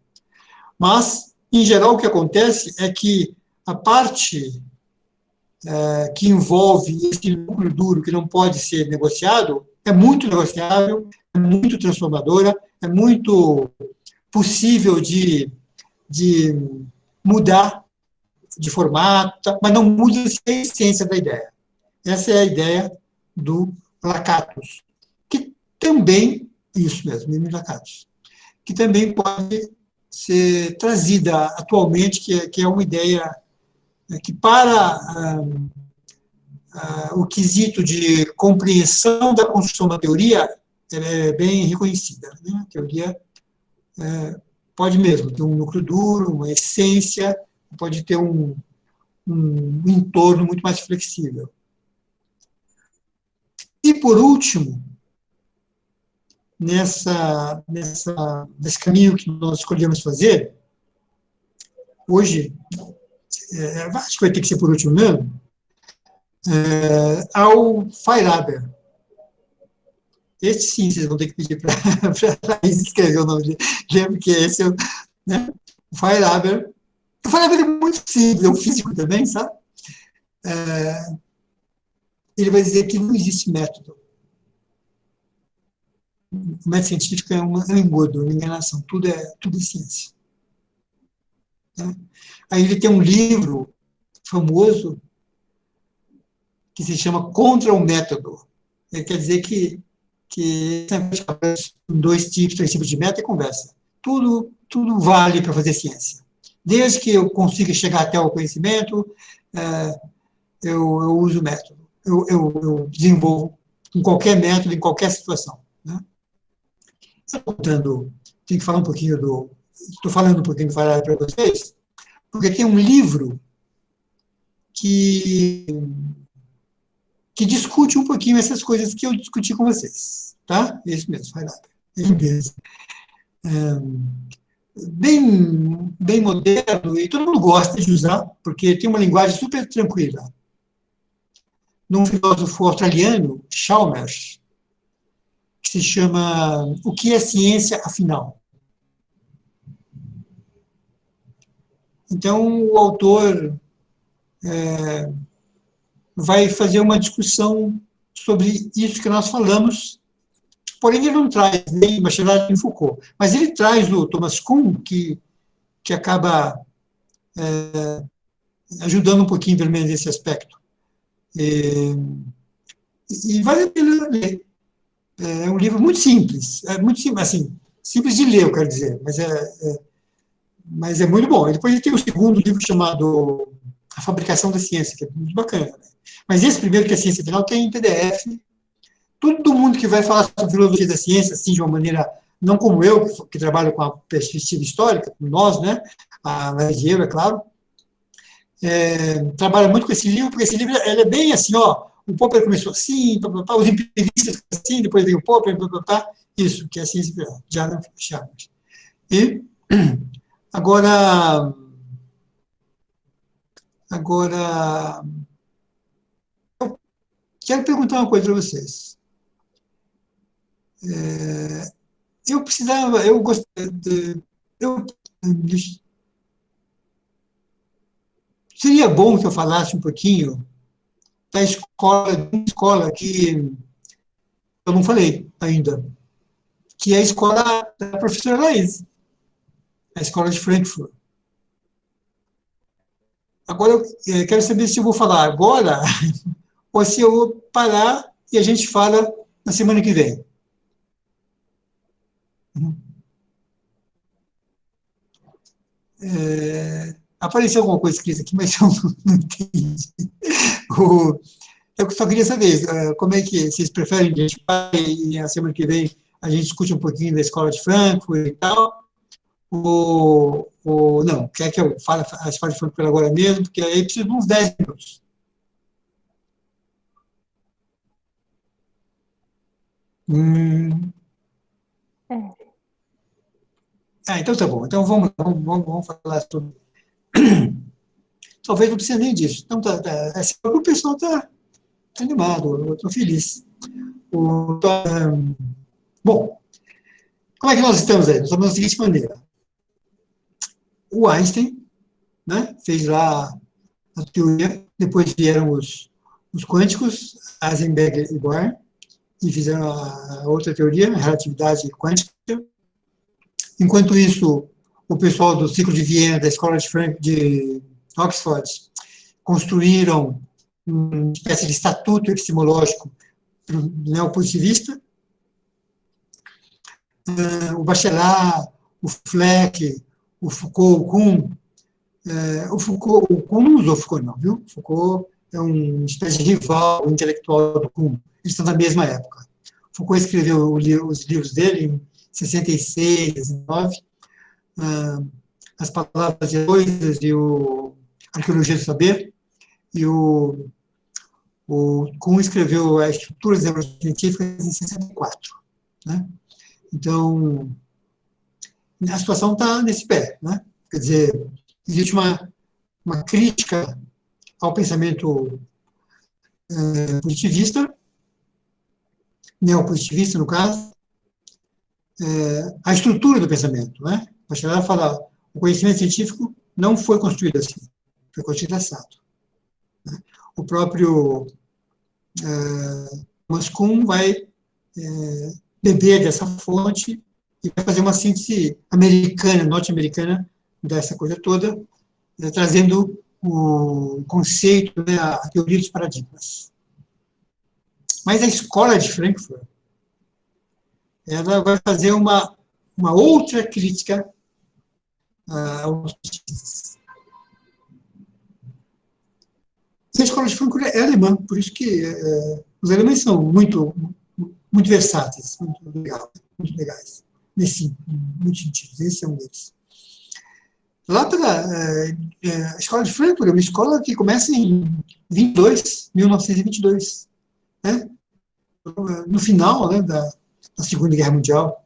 Mas, em geral, o que acontece é que a parte que envolve esse núcleo duro que não pode ser negociado é muito negociável, é muito transformadora, é muito possível de mudar de formato, mas não muda a essência da ideia. Essa é a ideia do Lakatos, que também, isso mesmo, Lakatos, que também pode ser trazida atualmente, que é uma ideia que, para o quesito de compreensão da construção da teoria, é bem reconhecida. Né? A teoria pode mesmo ter um núcleo duro, uma essência, pode ter um entorno muito mais flexível. E, por último, nesse caminho que nós escolhemos fazer, hoje, acho que vai ter que ser por último mesmo, ao Feyerabend. Esse sim, vocês vão ter que pedir para a escrever o nome dele, porque esse é o Feyerabend. O Feyerabend é muito simples, é um físico também, sabe? ele vai dizer que não existe método. O método científico é um engodo, uma enganação, tudo é ciência. Né? Aí ele tem um livro famoso que se chama Contra o Método. Ele quer dizer que dois tipos, três tipos de método e conversa. Tudo vale para fazer ciência. Desde que eu consiga chegar até o conhecimento, eu uso o método. Eu desenvolvo com qualquer método, em qualquer situação. Né? Tenho que falar um pouquinho estou falando um pouquinho do Faraday para vocês, porque tem um livro que discute um pouquinho essas coisas que eu discuti com vocês. Tá? Isso mesmo, Faraday. Ele mesmo. Bem moderno, e todo mundo gosta de usar, porque tem uma linguagem super tranquila. Num filósofo australiano, Chalmers, que se chama O que é ciência, afinal? Então, o autor vai fazer uma discussão sobre isso que nós falamos, porém ele não traz nem Bachelard nem Foucault, mas ele traz o Thomas Kuhn, que acaba ajudando um pouquinho, pelo menos, nesse aspecto. E vale a pena ler. É um livro muito simples, assim, simples de ler, eu quero dizer, mas é muito bom. E depois ele tem o segundo livro chamado A Fabricação da Ciência, que é muito bacana. Né? Mas esse primeiro, que é a Ciência Final, tem em PDF. Todo mundo que vai falar sobre filosofia da ciência, assim, de uma maneira, não como eu, que trabalho com a perspectiva histórica, como nós, né? A Laziero, é claro, trabalha muito com esse livro, porque esse livro ele é bem assim, ó, o Popper começou assim, os empiristas assim, depois veio o Popper, isso, que é a ciência real, já não Chalmers. E agora eu quero perguntar uma coisa para vocês. Seria bom que eu falasse um pouquinho da escola que eu não falei ainda, que é a escola da professora Laís, a escola de Frankfurt. Agora, eu quero saber se eu vou falar agora ou se eu vou parar e a gente fala na semana que vem. Apareceu alguma coisa escrita aqui, mas eu não entendi. Eu só queria saber como é que vocês preferem, a gente vai e na semana que vem a gente discute um pouquinho da escola de Frankfurt e tal, ou não, quer que eu fale a escola de Frankfurt agora mesmo, porque aí precisa de uns 10 minutos. Então tá bom. Então vamos falar sobre. Talvez não precise nem disso. Então o pessoal está animado, eu estou feliz. Bom, como é que nós estamos aí? Nós estamos da seguinte maneira. O Einstein, né, fez lá a teoria, depois vieram os quânticos, Heisenberg e Bohr, e fizeram a outra teoria, a relatividade quântica. Enquanto isso, o pessoal do ciclo de Viena, da escola de Oxford, construíram uma espécie de estatuto epistemológico neopositivista. O Bachelard, o Fleck, o Foucault, o Kuhn. O Kuhn não usou Foucault, não, viu? Foucault é uma espécie de rival intelectual do Kuhn. Eles estão da mesma época. Foucault escreveu os livros dele em 66, 69, As Palavras e Coisas e o Arqueologia do Saber, e o Kuhn escreveu as Estruturas Neurocientíficas em 64. Né? Então, a situação está nesse pé. Né? Quer dizer, existe uma crítica ao pensamento positivista, neopositivista, no caso, a estrutura do pensamento. Né? Bachelard fala, o conhecimento científico não foi construído assim, foi construído assado. Né? O próprio Kuhn vai beber dessa fonte e vai fazer uma síntese americana, norte-americana, dessa coisa toda, trazendo o conceito, né, a teoria dos paradigmas. Mas a escola de Frankfurt, ela vai fazer uma outra crítica aos cientistas. A escola de Frankfurt é alemã, por isso que os alemães são muito versáteis, muito legais, nesse muitos sentidos. Esse é um deles. Lá a escola de Frankfurt é uma escola que começa em 1922, né? No final, né, da Segunda Guerra Mundial.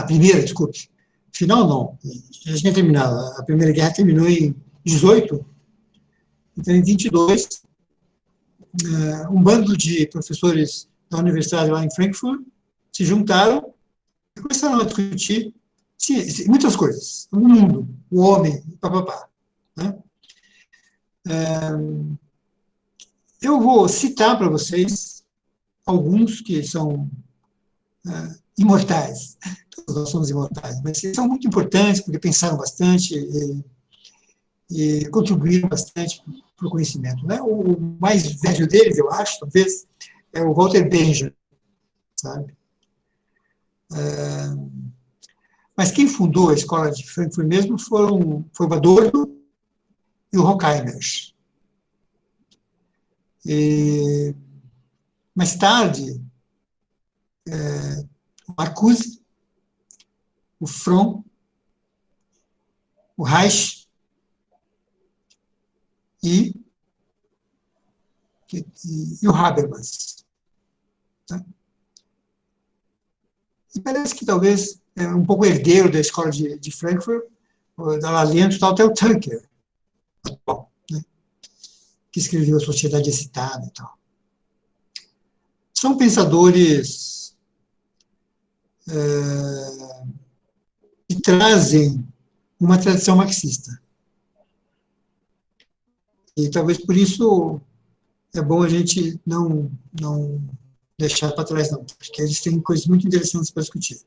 Primeira, desculpe. Final não, já tinha terminado. A Primeira Guerra terminou em 18. Então, em 22, um bando de professores da universidade lá em Frankfurt se juntaram e começaram a discutir muitas coisas. O mundo, o homem, papapá. Né? Eu vou citar para vocês alguns que são imortais. Todos nós somos imortais, mas eles são muito importantes porque pensaram bastante e contribuíram bastante para o conhecimento. Né? O mais velho deles, eu acho, talvez, é o Walter Benjamin, sabe? Mas quem fundou a escola de Frankfurt mesmo foi o Adorno e o Horkheimer. E, mais tarde, o Marcuse, o Fromm, o Reich e o Habermas. Tá? E parece que talvez um pouco herdeiro da escola de Frankfurt, da alento, tal, até o Tunker, né, que escreveu A Sociedade Excitada e tal. São pensadores que trazem uma tradição marxista. E talvez por isso é bom a gente não deixar para trás, não, porque eles têm coisas muito interessantes para discutir.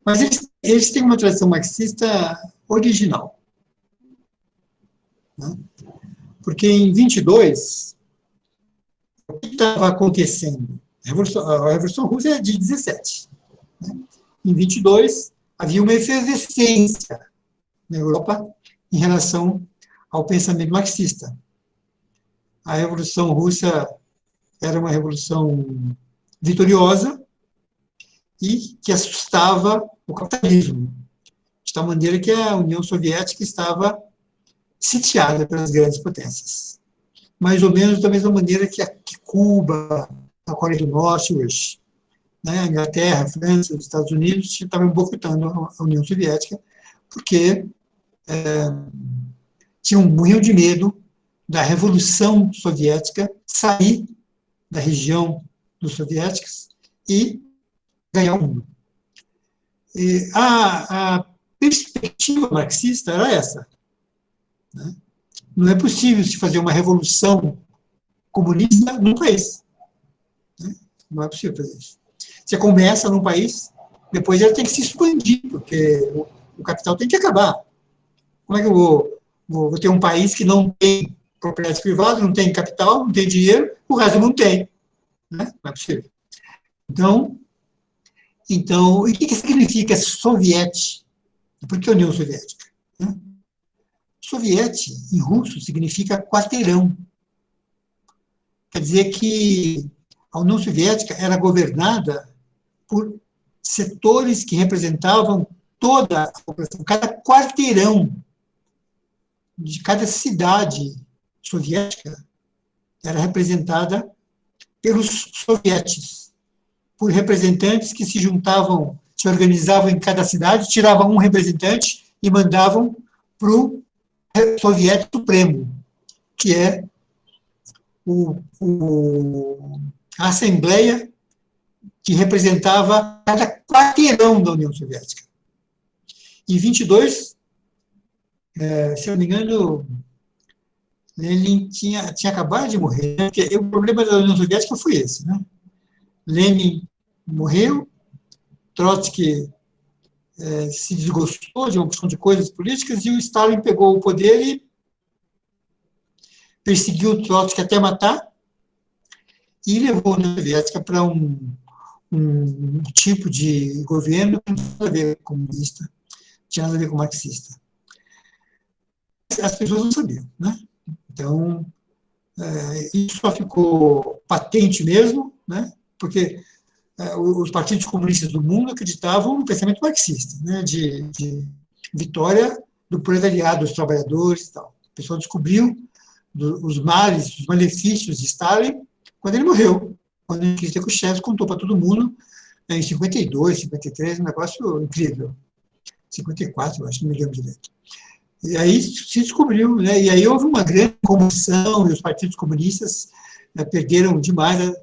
Mas eles têm uma tradição marxista original. Né? Porque em 22, o que estava acontecendo? A Revolução Russa é de 17. Né? Em 22, havia uma efervescência na Europa em relação ao pensamento marxista. A Revolução Russa era uma revolução vitoriosa e que assustava o capitalismo, de tal maneira que a União Soviética estava sitiada pelas grandes potências. Mais ou menos da mesma maneira que Cuba, a Coreia do Norte hoje, né, a Inglaterra, a França, os Estados Unidos estavam boicotando a União Soviética porque tinham muito de medo da Revolução Soviética sair da região dos soviéticos e ganhar o mundo. E a perspectiva marxista era essa. Né? Não é possível se fazer uma revolução comunista num país. Né? Não é possível fazer isso. Você começa num país, depois ela tem que se expandir, porque o capital tem que acabar. Como é que eu vou ter um país que não tem propriedade privada, não tem capital, não tem dinheiro, o resto do mundo tem? Né? Não é possível. Então, e o que significa soviete? Por que União Soviética? Né? Soviete, em russo, significa quarteirão. Quer dizer que a União Soviética era governada por setores que representavam toda a população, cada quarteirão de cada cidade soviética era representada pelos sovietes, por representantes que se juntavam, se organizavam em cada cidade, tiravam um representante e mandavam para o Soviete Supremo, que é a Assembleia que representava cada quarteirão da União Soviética. Em 22, se eu não me engano, Lenin tinha acabado de morrer, né? Porque o problema da União Soviética foi esse, né? Lenin morreu, Trotsky se desgostou de uma porção de coisas políticas e o Stalin pegou o poder e perseguiu o Trotsky até matar e levou a União Soviética para um tipo de governo que não tinha nada a ver com comunista, não tinha nada a ver com marxista. As pessoas não sabiam, né? Então, isso só ficou patente mesmo, né? Porque os partidos comunistas do mundo acreditavam no pensamento marxista, né? De vitória do proletariado, dos trabalhadores e tal. O pessoal descobriu os males, os malefícios de Stalin quando ele morreu, quando Nikita Khrushchev contou para todo mundo, em 52, 53, um negócio incrível. 54, eu acho, não me lembro direito. E aí se descobriu, né? E aí houve uma grande comoção, e os partidos comunistas perderam demais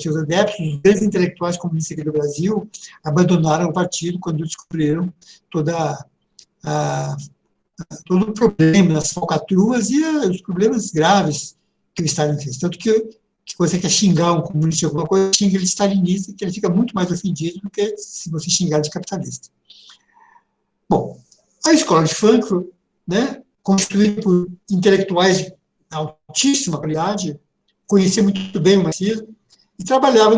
seus adeptos. Os grandes intelectuais comunistas aqui do Brasil abandonaram o partido quando descobriram todo o problema, as falcatruas e os problemas graves que o Stalin fez. Tanto que você quer xingar um comunista de alguma coisa, xinga ele de stalinista, que ele fica muito mais ofendido do que se você xingar de capitalista. Bom, a escola de Frankfurt, né, constituída por intelectuais de altíssima qualidade, conhecia muito bem o marxismo e trabalhava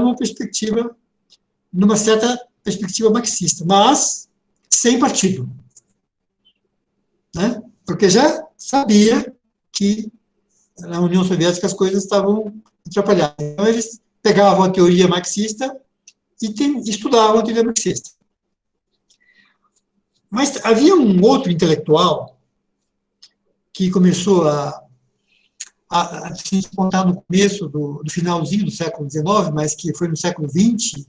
numa certa perspectiva marxista, mas sem partido, né? Porque já sabia que na União Soviética as coisas estavam atrapalhadas. Então eles pegavam a teoria marxista e estudavam a teoria marxista. Mas havia um outro intelectual que começou a se despontar no começo do finalzinho do século XIX, mas que foi no século XX,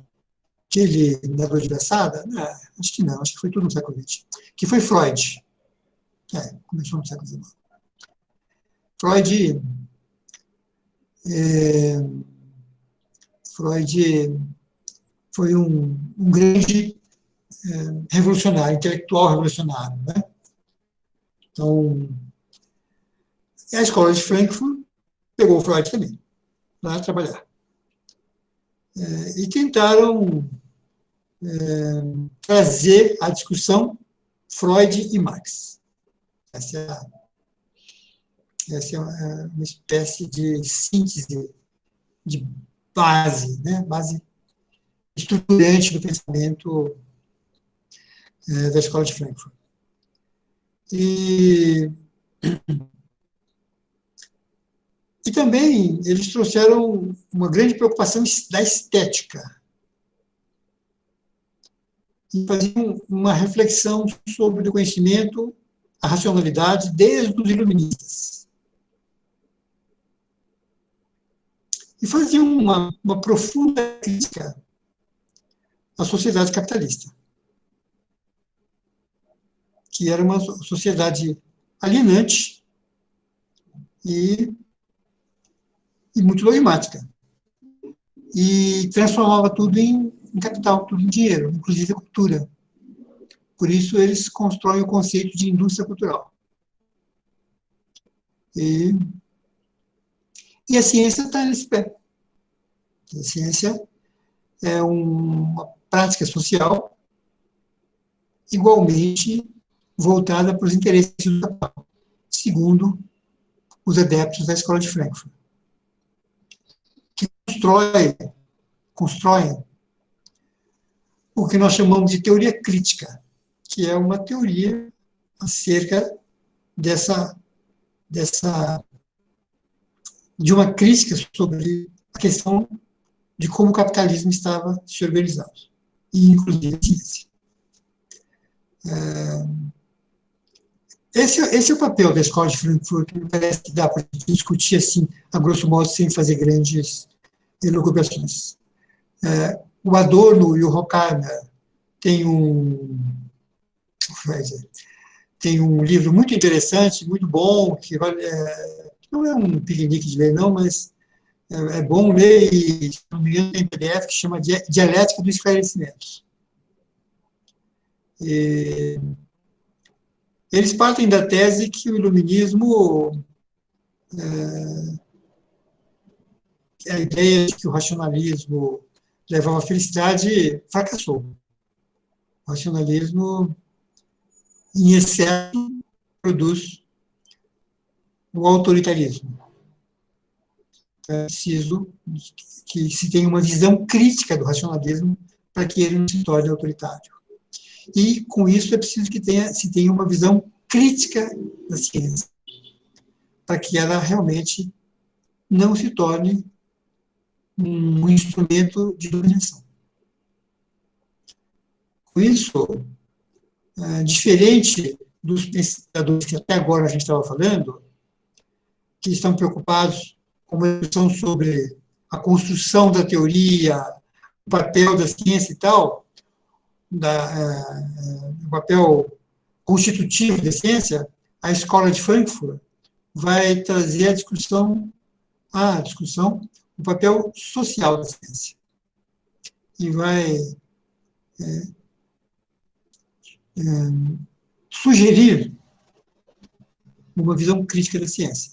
que ele nadou de braçada, acho que não, acho que foi tudo no século XX, que foi Freud. Começou no século XIX. Freud foi um grande revolucionário, intelectual revolucionário, né? Então, a escola de Frankfurt pegou o Freud também, para trabalhar. E tentaram trazer à discussão Freud e Marx. Essa é uma espécie de síntese, de base, né? Base estruturante do pensamento da escola de Frankfurt. E também eles trouxeram uma grande preocupação da estética. E faziam uma reflexão sobre o conhecimento, a racionalidade, desde os iluministas. E faziam uma profunda crítica à sociedade capitalista, que era uma sociedade alienante e muito dogmática. E transformava tudo em capital, tudo em dinheiro, inclusive a cultura. Por isso, eles constroem o conceito de indústria cultural. E a ciência está nesse pé. A ciência é uma prática social igualmente voltada para os interesses do capital, segundo os adeptos da escola de Frankfurt, que constroem o que nós chamamos de teoria crítica, que é uma teoria acerca de uma crítica sobre a questão de como o capitalismo estava se organizando, e inclusive a ciência. Esse é o papel da escola de Frankfurt, que me parece que dá para discutir assim, a grosso modo, sem fazer grandes elucubrações. O Adorno e o Horkheimer têm um livro muito interessante, muito bom, que não é um piquenique de ler, não, mas é bom ler, e, se não me engano, tem PDF que chama Dialética do Esclarecimento. Eles partem da tese que o iluminismo a ideia de que o racionalismo levava à felicidade fracassou. O racionalismo, em excesso, produz o autoritarismo. É preciso que se tenha uma visão crítica do racionalismo para que ele não se torne autoritário. E, com isso, é preciso que se tenha uma visão crítica da ciência, para que ela realmente não se torne um instrumento de dominação. Com isso, diferente dos pensadores que até agora a gente estava falando, que estão preocupados com uma discussão sobre a construção da teoria, o papel da ciência e tal, o papel constitutivo da ciência, a escola de Frankfurt vai trazer a discussão, o papel social da ciência. E vai sugerir uma visão crítica da ciência.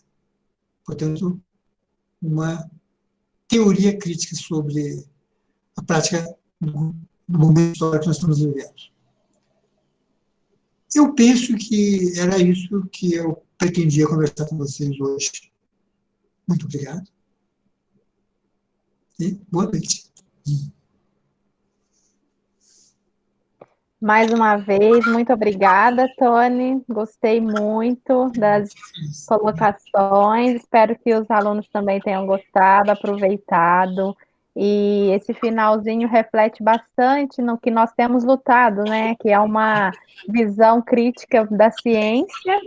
Portanto, uma teoria crítica sobre a prática do momento histórico que nós estamos vivendo. Eu penso que era isso que eu pretendia conversar com vocês hoje. Muito obrigado. E boa noite. Mais uma vez, muito obrigada, Tony. Gostei muito das colocações. Espero que os alunos também tenham gostado, aproveitado. E esse finalzinho reflete bastante no que nós temos lutado, né? Que é uma visão crítica da ciência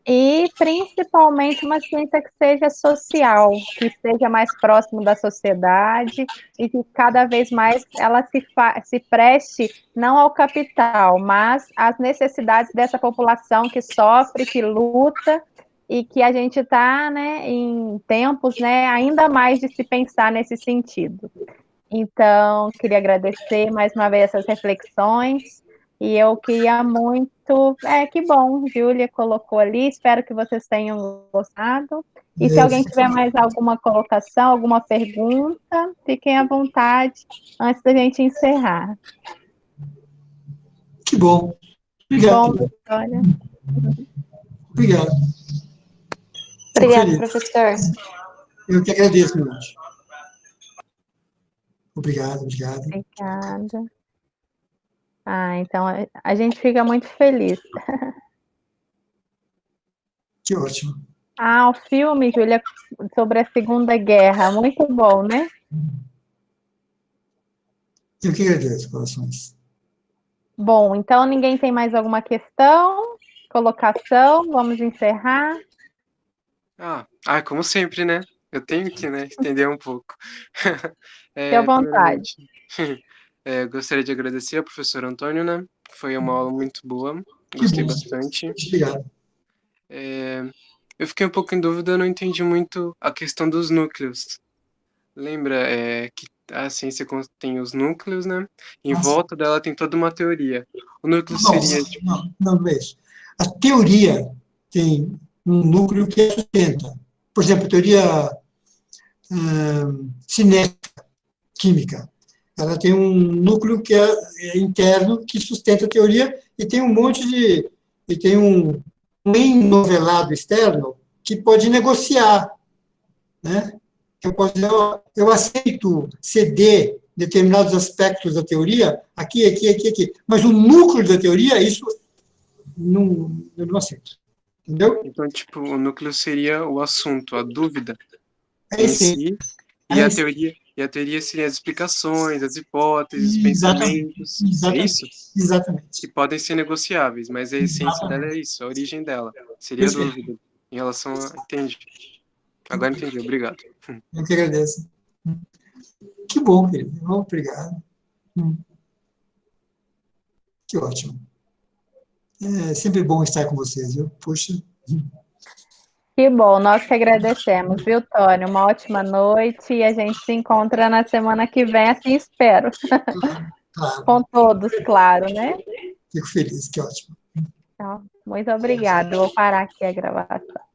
e principalmente uma ciência que seja social, que esteja mais próximo da sociedade e que cada vez mais ela se preste não ao capital, mas às necessidades dessa população que sofre, que luta, e que a gente está, né, em tempos, né, ainda mais de se pensar nesse sentido. Então, queria agradecer mais uma vez essas reflexões, e eu queria muito... que bom, Júlia colocou ali, espero que vocês tenham gostado. E se alguém tiver mais alguma colocação, alguma pergunta, fiquem à vontade, antes da gente encerrar. Que bom. Obrigado. Bom, Vitória. Obrigado. Obrigada, professor. Eu que agradeço, meu anjo. Obrigado. Obrigada. Então a gente fica muito feliz. Que ótimo. O filme, Júlia, sobre a Segunda Guerra, muito bom, né? Eu que agradeço, corações. Bom, então ninguém tem mais alguma questão, colocação, vamos encerrar. Como sempre, né? Eu tenho que, né, estender um pouco. Fique à vontade. Eu gostaria de agradecer ao professor Antônio, né? Foi uma aula muito boa, gostei bastante. Obrigado. Eu fiquei um pouco em dúvida, eu não entendi muito a questão dos núcleos. Lembra que a ciência tem os núcleos, né? Em volta dela tem toda uma teoria. O núcleo seria... Não é isso. A teoria tem um núcleo que sustenta. Por exemplo, a teoria cinética, química. Ela tem um núcleo que é interno, que sustenta a teoria, e tem um monte de... E tem um enovelado externo que pode negociar, né? Eu posso dizer, eu aceito ceder determinados aspectos da teoria, aqui, mas o núcleo da teoria, isso eu não aceito. Entendeu? Então, tipo, o núcleo seria o assunto, a dúvida em si, e a teoria seria as explicações, as hipóteses, os pensamentos, é isso? Exatamente. Que podem ser negociáveis, mas a essência dela é isso, a origem dela, seria a dúvida, em relação a... Entendi. Agora entendi, obrigado. Eu que agradeço. Que bom, querido. Obrigado. Que ótimo. É sempre bom estar com vocês, viu? Puxa. Que bom, nós que agradecemos, viu, Tony? Uma ótima noite e a gente se encontra na semana que vem, assim espero. Claro. Com todos, claro, né? Fico feliz, que ótimo. Então, muito obrigada. Vou parar aqui a gravação.